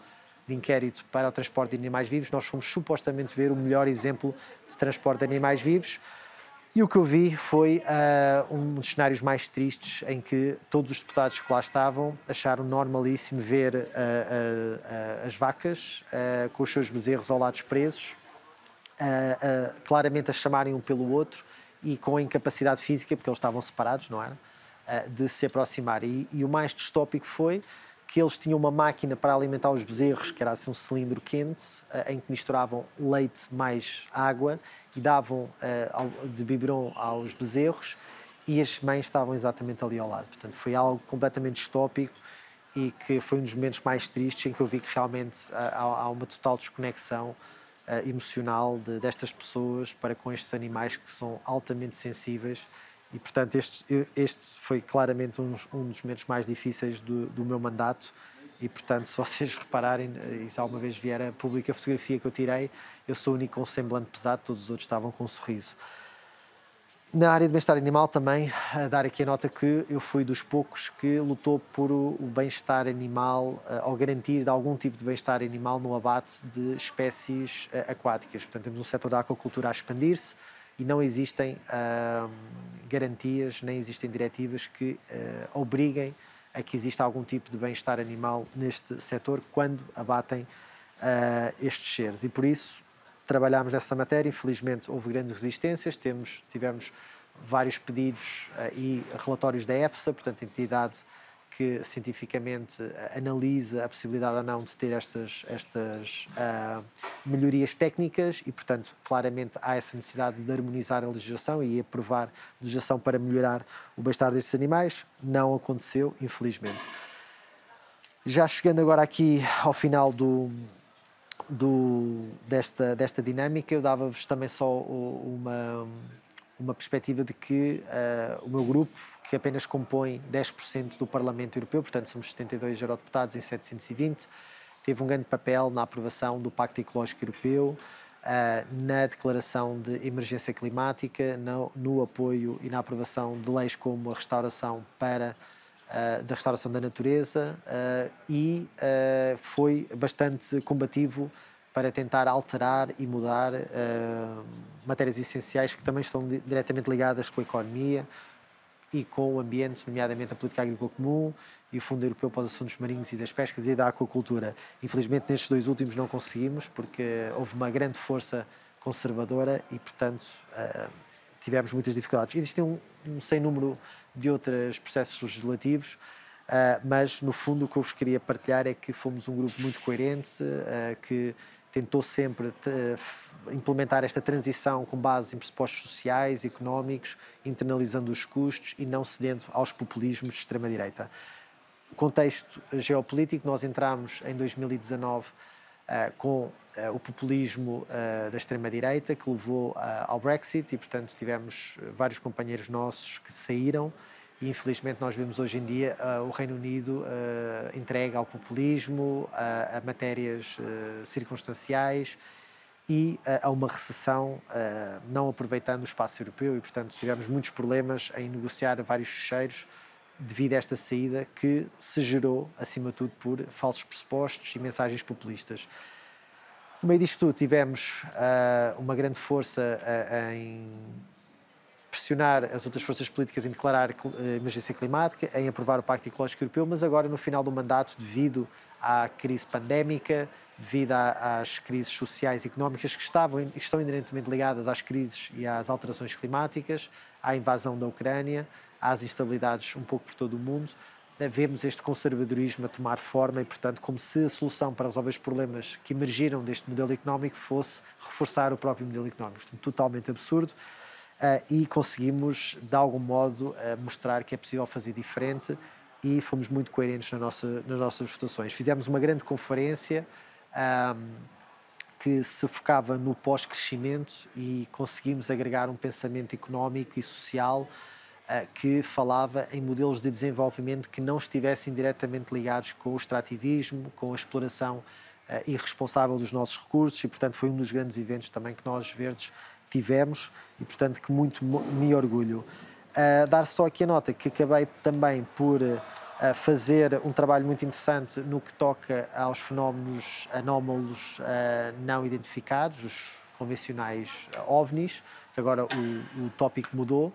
de inquérito para o transporte de animais vivos, nós fomos supostamente ver o melhor exemplo de transporte de animais vivos. E o que eu vi foi um dos cenários mais tristes em que todos os deputados que lá estavam acharam normalíssimo ver as vacas com os seus bezerros ao lado presos, claramente a chamarem um pelo outro e com a incapacidade física, porque eles estavam separados, não era? De se aproximar. E o mais distópico foi que eles tinham uma máquina para alimentar os bezerros, que era assim um cilindro quente, em que misturavam leite mais água e davam de biberon aos bezerros, e as mães estavam exatamente ali ao lado. Portanto, foi algo completamente distópico e que foi um dos momentos mais tristes em que eu vi que realmente há uma total desconexão emocional destas pessoas para com estes animais que são altamente sensíveis. E, portanto, este foi claramente um dos momentos mais difíceis do meu mandato. E, portanto, se vocês repararem, e se alguma vez vier a pública a fotografia que eu tirei, eu sou o único com um semblante pesado, todos os outros estavam com um sorriso. Na área de bem-estar animal também, a dar aqui a nota que eu fui dos poucos que lutou por o bem-estar animal, ou garantir de algum tipo de bem-estar animal no abate de espécies aquáticas. Portanto, temos um setor da aquacultura a expandir-se e não existem garantias, nem existem diretivas que obriguem a que exista algum tipo de bem-estar animal neste setor quando abatem estes seres. E por isso trabalhámos nessa matéria. Infelizmente houve grandes resistências, tivemos vários pedidos e relatórios da EFSA, portanto a entidade que cientificamente analisa a possibilidade ou não de ter estas melhorias técnicas e, portanto, claramente há essa necessidade de harmonizar a legislação e aprovar a legislação para melhorar o bem-estar destes animais. Não aconteceu, infelizmente. Já chegando agora aqui ao final desta dinâmica, eu dava-vos também só uma perspectiva de que o meu grupo, que apenas compõe 10% do Parlamento Europeu, portanto somos 72 eurodeputados em 720, teve um grande papel na aprovação do Pacto Ecológico Europeu, na declaração de emergência climática, no apoio e na aprovação de leis como a restauração da restauração da natureza e foi bastante combativo para tentar alterar e mudar matérias essenciais que também estão diretamente ligadas com a economia e com o ambiente, nomeadamente a política agrícola comum e o Fundo Europeu para os Assuntos Marinhos e das Pescas e da Aquacultura. Infelizmente nestes dois últimos não conseguimos porque houve uma grande força conservadora e, portanto, tivemos muitas dificuldades. Existem um sem número de outros processos legislativos, mas no fundo o que eu vos queria partilhar é que fomos um grupo muito coerente, que tentou sempre implementar esta transição com base em pressupostos sociais, económicos, internalizando os custos e não cedendo aos populismos de extrema-direita. Contexto geopolítico, nós entramos em 2019 com o populismo da extrema-direita que levou ao Brexit e, portanto, tivemos vários companheiros nossos que saíram e, infelizmente, nós vemos hoje em dia o Reino Unido entregue ao populismo, a matérias circunstanciais e a uma recessão, não aproveitando o espaço europeu e, portanto, tivemos muitos problemas em negociar vários fecheiros devido a esta saída que se gerou, acima de tudo, por falsos pressupostos e mensagens populistas. No meio disto tudo, tivemos uma grande força em pressionar as outras forças políticas em declarar emergência climática, em aprovar o Pacto Ecológico Europeu, mas agora, no final do mandato, devido à crise pandémica, devido às crises sociais e económicas que estão inerentemente ligadas às crises e às alterações climáticas, à invasão da Ucrânia, às instabilidades um pouco por todo o mundo, vemos este conservadorismo a tomar forma e, portanto, como se a solução para resolver os problemas que emergiram deste modelo económico fosse reforçar o próprio modelo económico. Portanto, totalmente absurdo. E conseguimos, de algum modo, mostrar que é possível fazer diferente e fomos muito coerentes nas nossas votações. Fizemos uma grande conferência que se focava no pós-crescimento e conseguimos agregar um pensamento económico e social que falava em modelos de desenvolvimento que não estivessem diretamente ligados com o extrativismo, com a exploração irresponsável dos nossos recursos e, portanto, foi um dos grandes eventos também que nós, Verdes, tivemos e, portanto, que muito me orgulho. Dar só aqui a nota que acabei também por fazer um trabalho muito interessante no que toca aos fenómenos anómalos não identificados, os convencionais OVNIs, que agora o tópico mudou,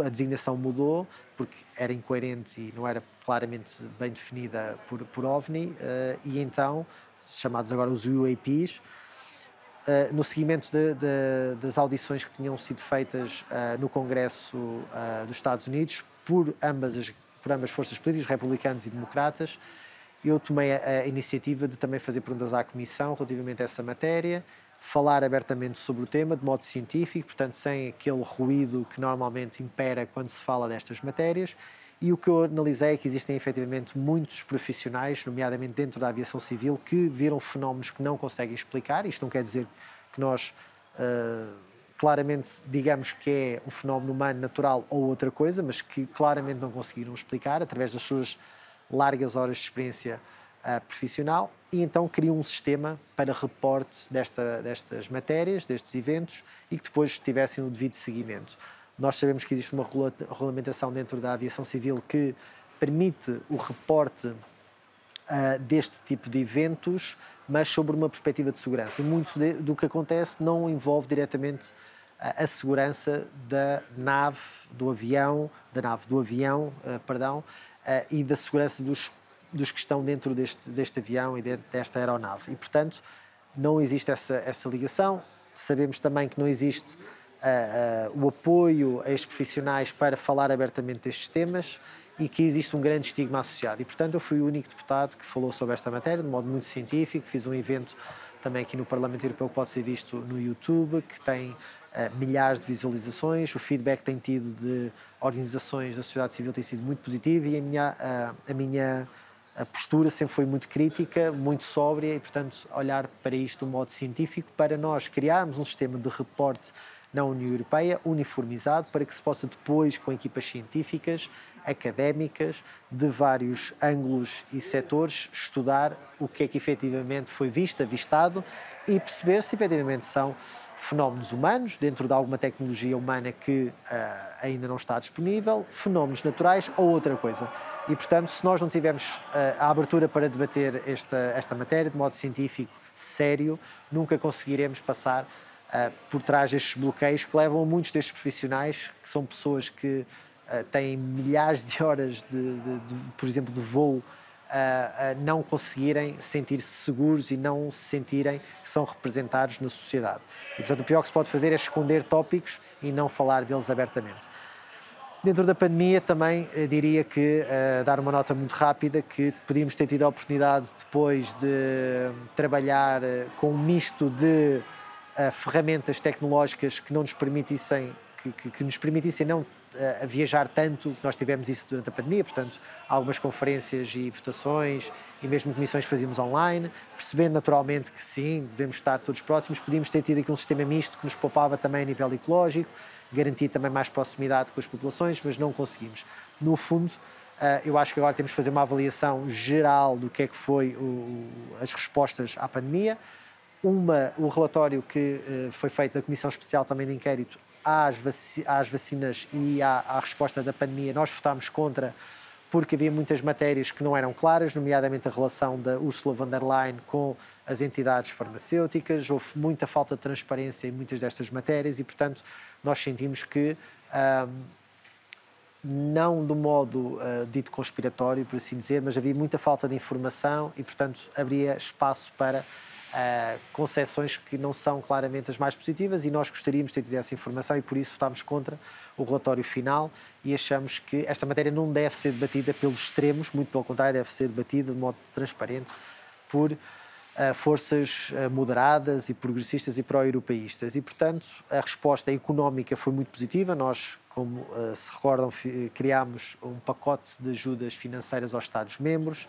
a designação mudou, porque era incoerente e não era claramente bem definida por OVNI, e então, chamados agora os UAPs, no seguimento das audições que tinham sido feitas no Congresso dos Estados Unidos por ambas forças políticas, republicanos e democratas, eu tomei a iniciativa de também fazer perguntas à Comissão relativamente a essa matéria, falar abertamente sobre o tema, de modo científico, portanto, sem aquele ruído que normalmente impera quando se fala destas matérias. E o que eu analisei é que existem efetivamente muitos profissionais, nomeadamente dentro da aviação civil, que viram fenómenos que não conseguem explicar. Isto não quer dizer que nós claramente digamos que é um fenómeno humano natural ou outra coisa, mas que claramente não conseguiram explicar através das suas largas horas de experiência profissional, e então criam um sistema para reporte destas matérias, destes eventos, e que depois tivessem o devido seguimento. Nós sabemos que existe uma regulamentação dentro da aviação civil que permite o reporte deste tipo de eventos, mas sobre uma perspectiva de segurança. E muito do que acontece não envolve diretamente a segurança da nave, do avião, e da segurança dos que estão dentro deste avião e desta aeronave. E, portanto, não existe essa ligação. Sabemos também que não existe o apoio a estes profissionais para falar abertamente destes temas e que existe um grande estigma associado. E, portanto, eu fui o único deputado que falou sobre esta matéria de modo muito científico. Fiz um evento também aqui no Parlamento Europeu que pode ser visto no YouTube, que tem milhares de visualizações. O feedback que tem tido de organizações da sociedade civil tem sido muito positivo e a minha postura sempre foi muito crítica, muito sóbria e, portanto, olhar para isto de um modo científico para nós criarmos um sistema de reporte na União Europeia uniformizado para que se possa depois, com equipas científicas, académicas, de vários ângulos e setores, estudar o que é que efetivamente foi avistado e perceber se efetivamente são fenómenos humanos, dentro de alguma tecnologia humana que ainda não está disponível, fenómenos naturais ou outra coisa. E, portanto, se nós não tivermos a abertura para debater esta matéria de modo científico, sério, nunca conseguiremos passar por trás destes bloqueios que levam a muitos destes profissionais, que são pessoas que têm milhares de horas, por exemplo, de voo, a não conseguirem sentir-se seguros e não se sentirem que são representados na sociedade. E, portanto, o pior que se pode fazer é esconder tópicos e não falar deles abertamente. Dentro da pandemia também diria que, dar uma nota muito rápida, que podíamos ter tido a oportunidade depois de trabalhar com um misto de ferramentas tecnológicas que não nos permitissem, que nos permitissem não a viajar tanto. Nós tivemos isso durante a pandemia, portanto, algumas conferências e votações e mesmo comissões fazíamos online, percebendo naturalmente que sim, devemos estar todos próximos. Podíamos ter tido aqui um sistema misto que nos poupava também a nível ecológico, garantir também mais proximidade com as populações, mas não conseguimos. No fundo, eu acho que agora temos que fazer uma avaliação geral do que é que foi as respostas à pandemia. O relatório que foi feito da Comissão Especial também de Inquérito às vacinas e à resposta da pandemia, nós votámos contra porque havia muitas matérias que não eram claras, nomeadamente a relação da Ursula von der Leyen com as entidades farmacêuticas. Houve muita falta de transparência em muitas destas matérias e, portanto, nós sentimos que, não do modo dito conspiratório, por assim dizer, mas havia muita falta de informação e, portanto, haveria espaço para concessões que não são claramente as mais positivas, e nós gostaríamos de ter tido essa informação e por isso votámos contra o relatório final e achamos que esta matéria não deve ser debatida pelos extremos, muito pelo contrário, deve ser debatida de modo transparente por forças moderadas e progressistas e pró-europeístas. E, portanto, a resposta económica foi muito positiva. Nós, como se recordam, criámos um pacote de ajudas financeiras aos Estados-membros.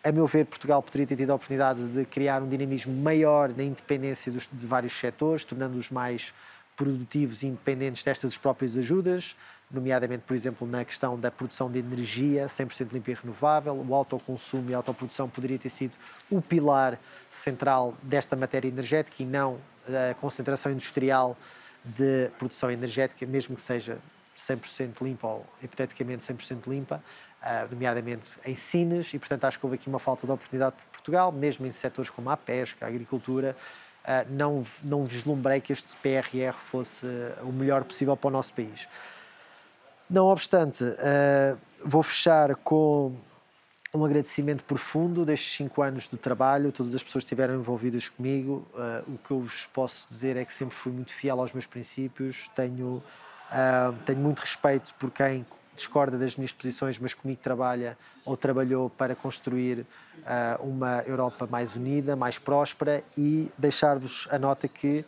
A meu ver, Portugal poderia ter tido a oportunidade de criar um dinamismo maior na independência de vários setores, tornando-os mais produtivos e independentes destas próprias ajudas, nomeadamente, por exemplo, na questão da produção de energia 100% limpa e renovável. O autoconsumo e a autoprodução poderia ter sido o pilar central desta matéria energética e não a concentração industrial de produção energética, mesmo que seja 100% limpa ou hipoteticamente 100% limpa, nomeadamente em Sines, e, portanto, acho que houve aqui uma falta de oportunidade para Portugal, mesmo em setores como a pesca, a agricultura. Não vislumbrei que este PRR fosse o melhor possível para o nosso país. Não obstante, vou fechar com um agradecimento profundo destes 5 anos de trabalho, todas as pessoas que estiveram envolvidas comigo. O que eu vos posso dizer é que sempre fui muito fiel aos meus princípios, tenho muito respeito por quem discorda das minhas posições, mas comigo trabalha ou trabalhou para construir uma Europa mais unida, mais próspera, e deixar-vos a nota que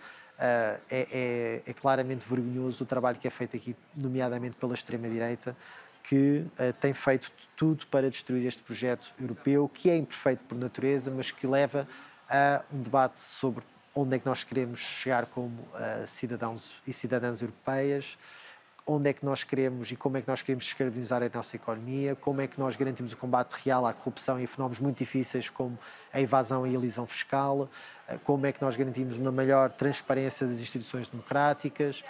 é claramente vergonhoso o trabalho que é feito aqui, nomeadamente pela extrema-direita, que tem feito tudo para destruir este projeto europeu, que é imperfeito por natureza, mas que leva a um debate sobre onde é que nós queremos chegar como cidadãos e cidadãs europeias, onde é que nós queremos e como é que nós queremos descarbonizar a nossa economia, como é que nós garantimos o combate real à corrupção e a fenómenos muito difíceis como a evasão e a elisão fiscal, como é que nós garantimos uma maior transparência das instituições democráticas,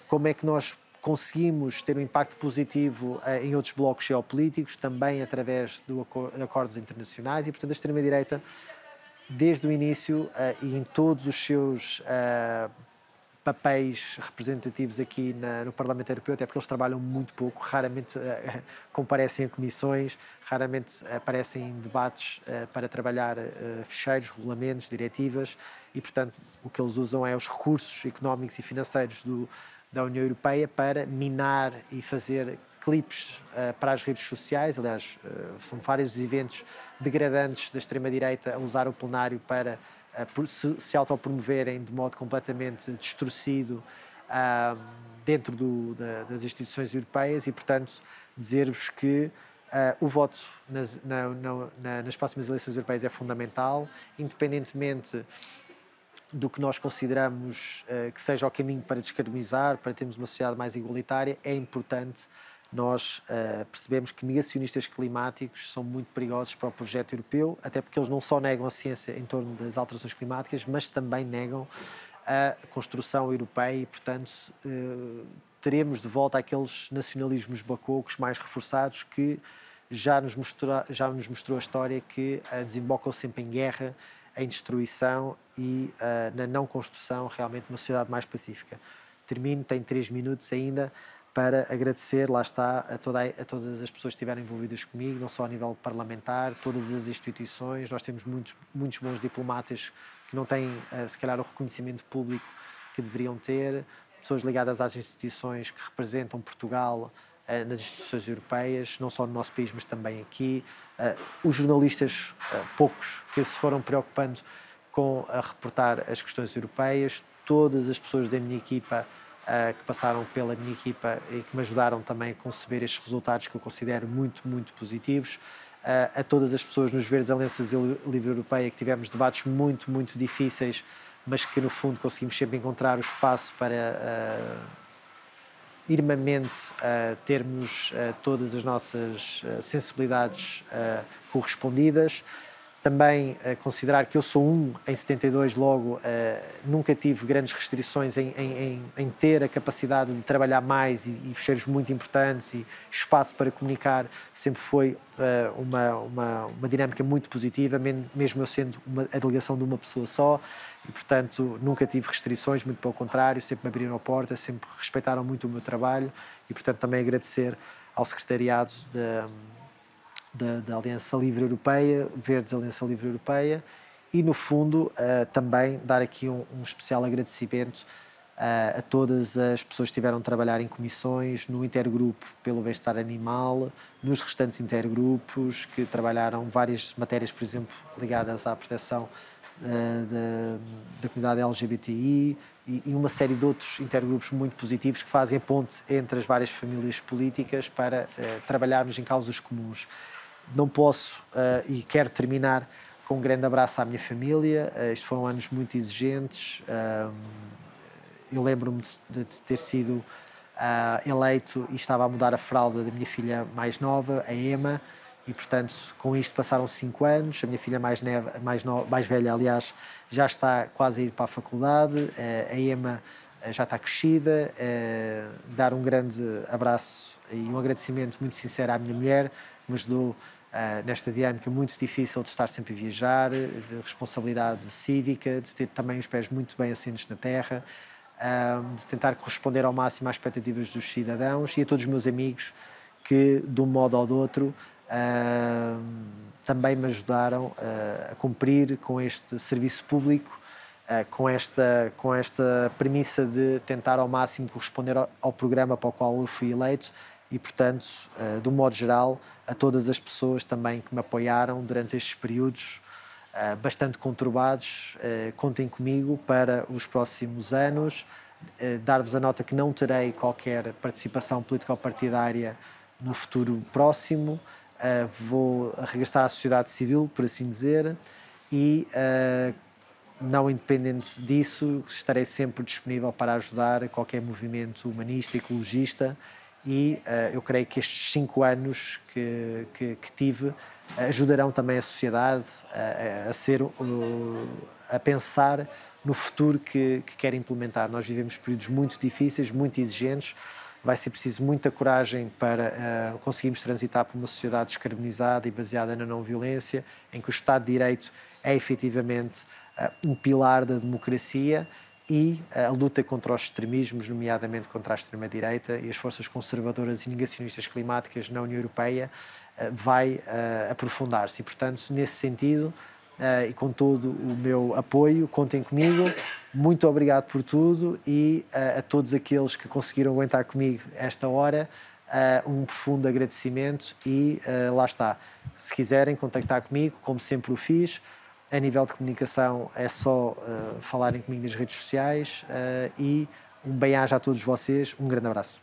como é que nós conseguimos ter um impacto positivo em outros blocos geopolíticos, também através de acordos internacionais. E, portanto, a extrema-direita, desde o início e em todos os seus papéis representativos aqui no Parlamento Europeu, até porque eles trabalham muito pouco, raramente comparecem a comissões, raramente aparecem em debates para trabalhar ficheiros, regulamentos, diretivas, e, portanto, o que eles usam é os recursos económicos e financeiros da União Europeia para minar e fazer clipes para as redes sociais. Aliás, são vários eventos degradantes da extrema-direita a usar o plenário para se autopromoverem de modo completamente distorcido dentro das instituições europeias, e, portanto, dizer-vos que o voto nas próximas eleições europeias é fundamental, independentemente do que nós consideramos que seja o caminho para descarbonizar, para termos uma sociedade mais igualitária. É importante nós percebemos que negacionistas climáticos são muito perigosos para o projeto europeu, até porque eles não só negam a ciência em torno das alterações climáticas, mas também negam a construção europeia e, portanto, teremos de volta aqueles nacionalismos bacocos mais reforçados que já nos mostrou a história que desembocam sempre em guerra, em destruição e na não construção realmente de uma sociedade mais pacífica. Termino, tenho 3 minutos ainda para agradecer, lá está, a todas as pessoas que estiveram envolvidas comigo, não só a nível parlamentar, todas as instituições. Nós temos muitos bons diplomatas que não têm, se calhar, o reconhecimento público que deveriam ter, pessoas ligadas às instituições que representam Portugal nas instituições europeias, não só no nosso país, mas também aqui. Os jornalistas, poucos, que se foram preocupando com a reportar as questões europeias, todas as pessoas da minha equipa que passaram pela minha equipa e que me ajudaram também a conceber estes resultados que eu considero muito positivos, a todas as pessoas nos Verdes Alianças Livre Europeia, que tivemos debates muito difíceis, mas que no fundo conseguimos sempre encontrar o espaço para irmamente termos todas as nossas sensibilidades correspondidas. Também considerar que eu sou em 72, logo nunca tive grandes restrições em ter a capacidade de trabalhar mais e fecheiros muito importantes e espaço para comunicar. Sempre foi uma dinâmica muito positiva, mesmo eu sendo a delegação de uma pessoa só, e, portanto, nunca tive restrições, muito pelo contrário, sempre me abriram a porta, sempre respeitaram muito o meu trabalho, e, portanto, também agradecer ao secretariado da Aliança Livre Europeia, Verdes Aliança Livre Europeia, e, no fundo, também dar aqui um especial agradecimento a todas as pessoas que estiveram a trabalhar em comissões, no intergrupo pelo bem-estar animal, nos restantes intergrupos, que trabalharam várias matérias, por exemplo, ligadas à proteção da comunidade LGBTI e uma série de outros intergrupos muito positivos que fazem a ponte entre as várias famílias políticas para trabalharmos em causas comuns. Não posso e quero terminar com um grande abraço à minha família. Estes foram anos muito exigentes. Eu lembro-me de ter sido eleito e estava a mudar a fralda da minha filha mais nova, a Emma, e, portanto, com isto passaram 5 anos. A minha filha mais velha, aliás, já está quase a ir para a faculdade. A Emma já está crescida. Dar um grande abraço e um agradecimento muito sincero à minha mulher, que me ajudou nesta dinâmica muito difícil de estar sempre a viajar, de responsabilidade cívica, de ter também os pés muito bem assentos na terra, de tentar corresponder ao máximo às expectativas dos cidadãos, e a todos os meus amigos que, de um modo ou de outro, também me ajudaram a cumprir com este serviço público, com esta premissa de tentar ao máximo corresponder ao programa para o qual eu fui eleito, e, portanto, de um modo geral, a todas as pessoas também que me apoiaram durante estes períodos bastante conturbados, contem comigo para os próximos anos. Dar-vos a nota que não terei qualquer participação político-partidária no futuro próximo. Vou regressar à sociedade civil, por assim dizer, e não independente disso, estarei sempre disponível para ajudar qualquer movimento humanista, ecologista, e eu creio que estes 5 anos que tive ajudarão também a sociedade a pensar no futuro que quer implementar. Nós vivemos períodos muito difíceis, muito exigentes. Vai ser preciso muita coragem para conseguirmos transitar para uma sociedade descarbonizada e baseada na não-violência, em que o Estado de Direito é efetivamente um pilar da democracia, e a luta contra os extremismos, nomeadamente contra a extrema-direita e as forças conservadoras e negacionistas climáticas na União Europeia, vai aprofundar-se. E, portanto, nesse sentido, e com todo o meu apoio, contem comigo. Muito obrigado por tudo, e a todos aqueles que conseguiram aguentar comigo esta hora, um profundo agradecimento. E lá está, se quiserem contactar comigo, como sempre o fiz, a nível de comunicação é só falarem comigo nas redes sociais, e um bem-aja a todos vocês, um grande abraço.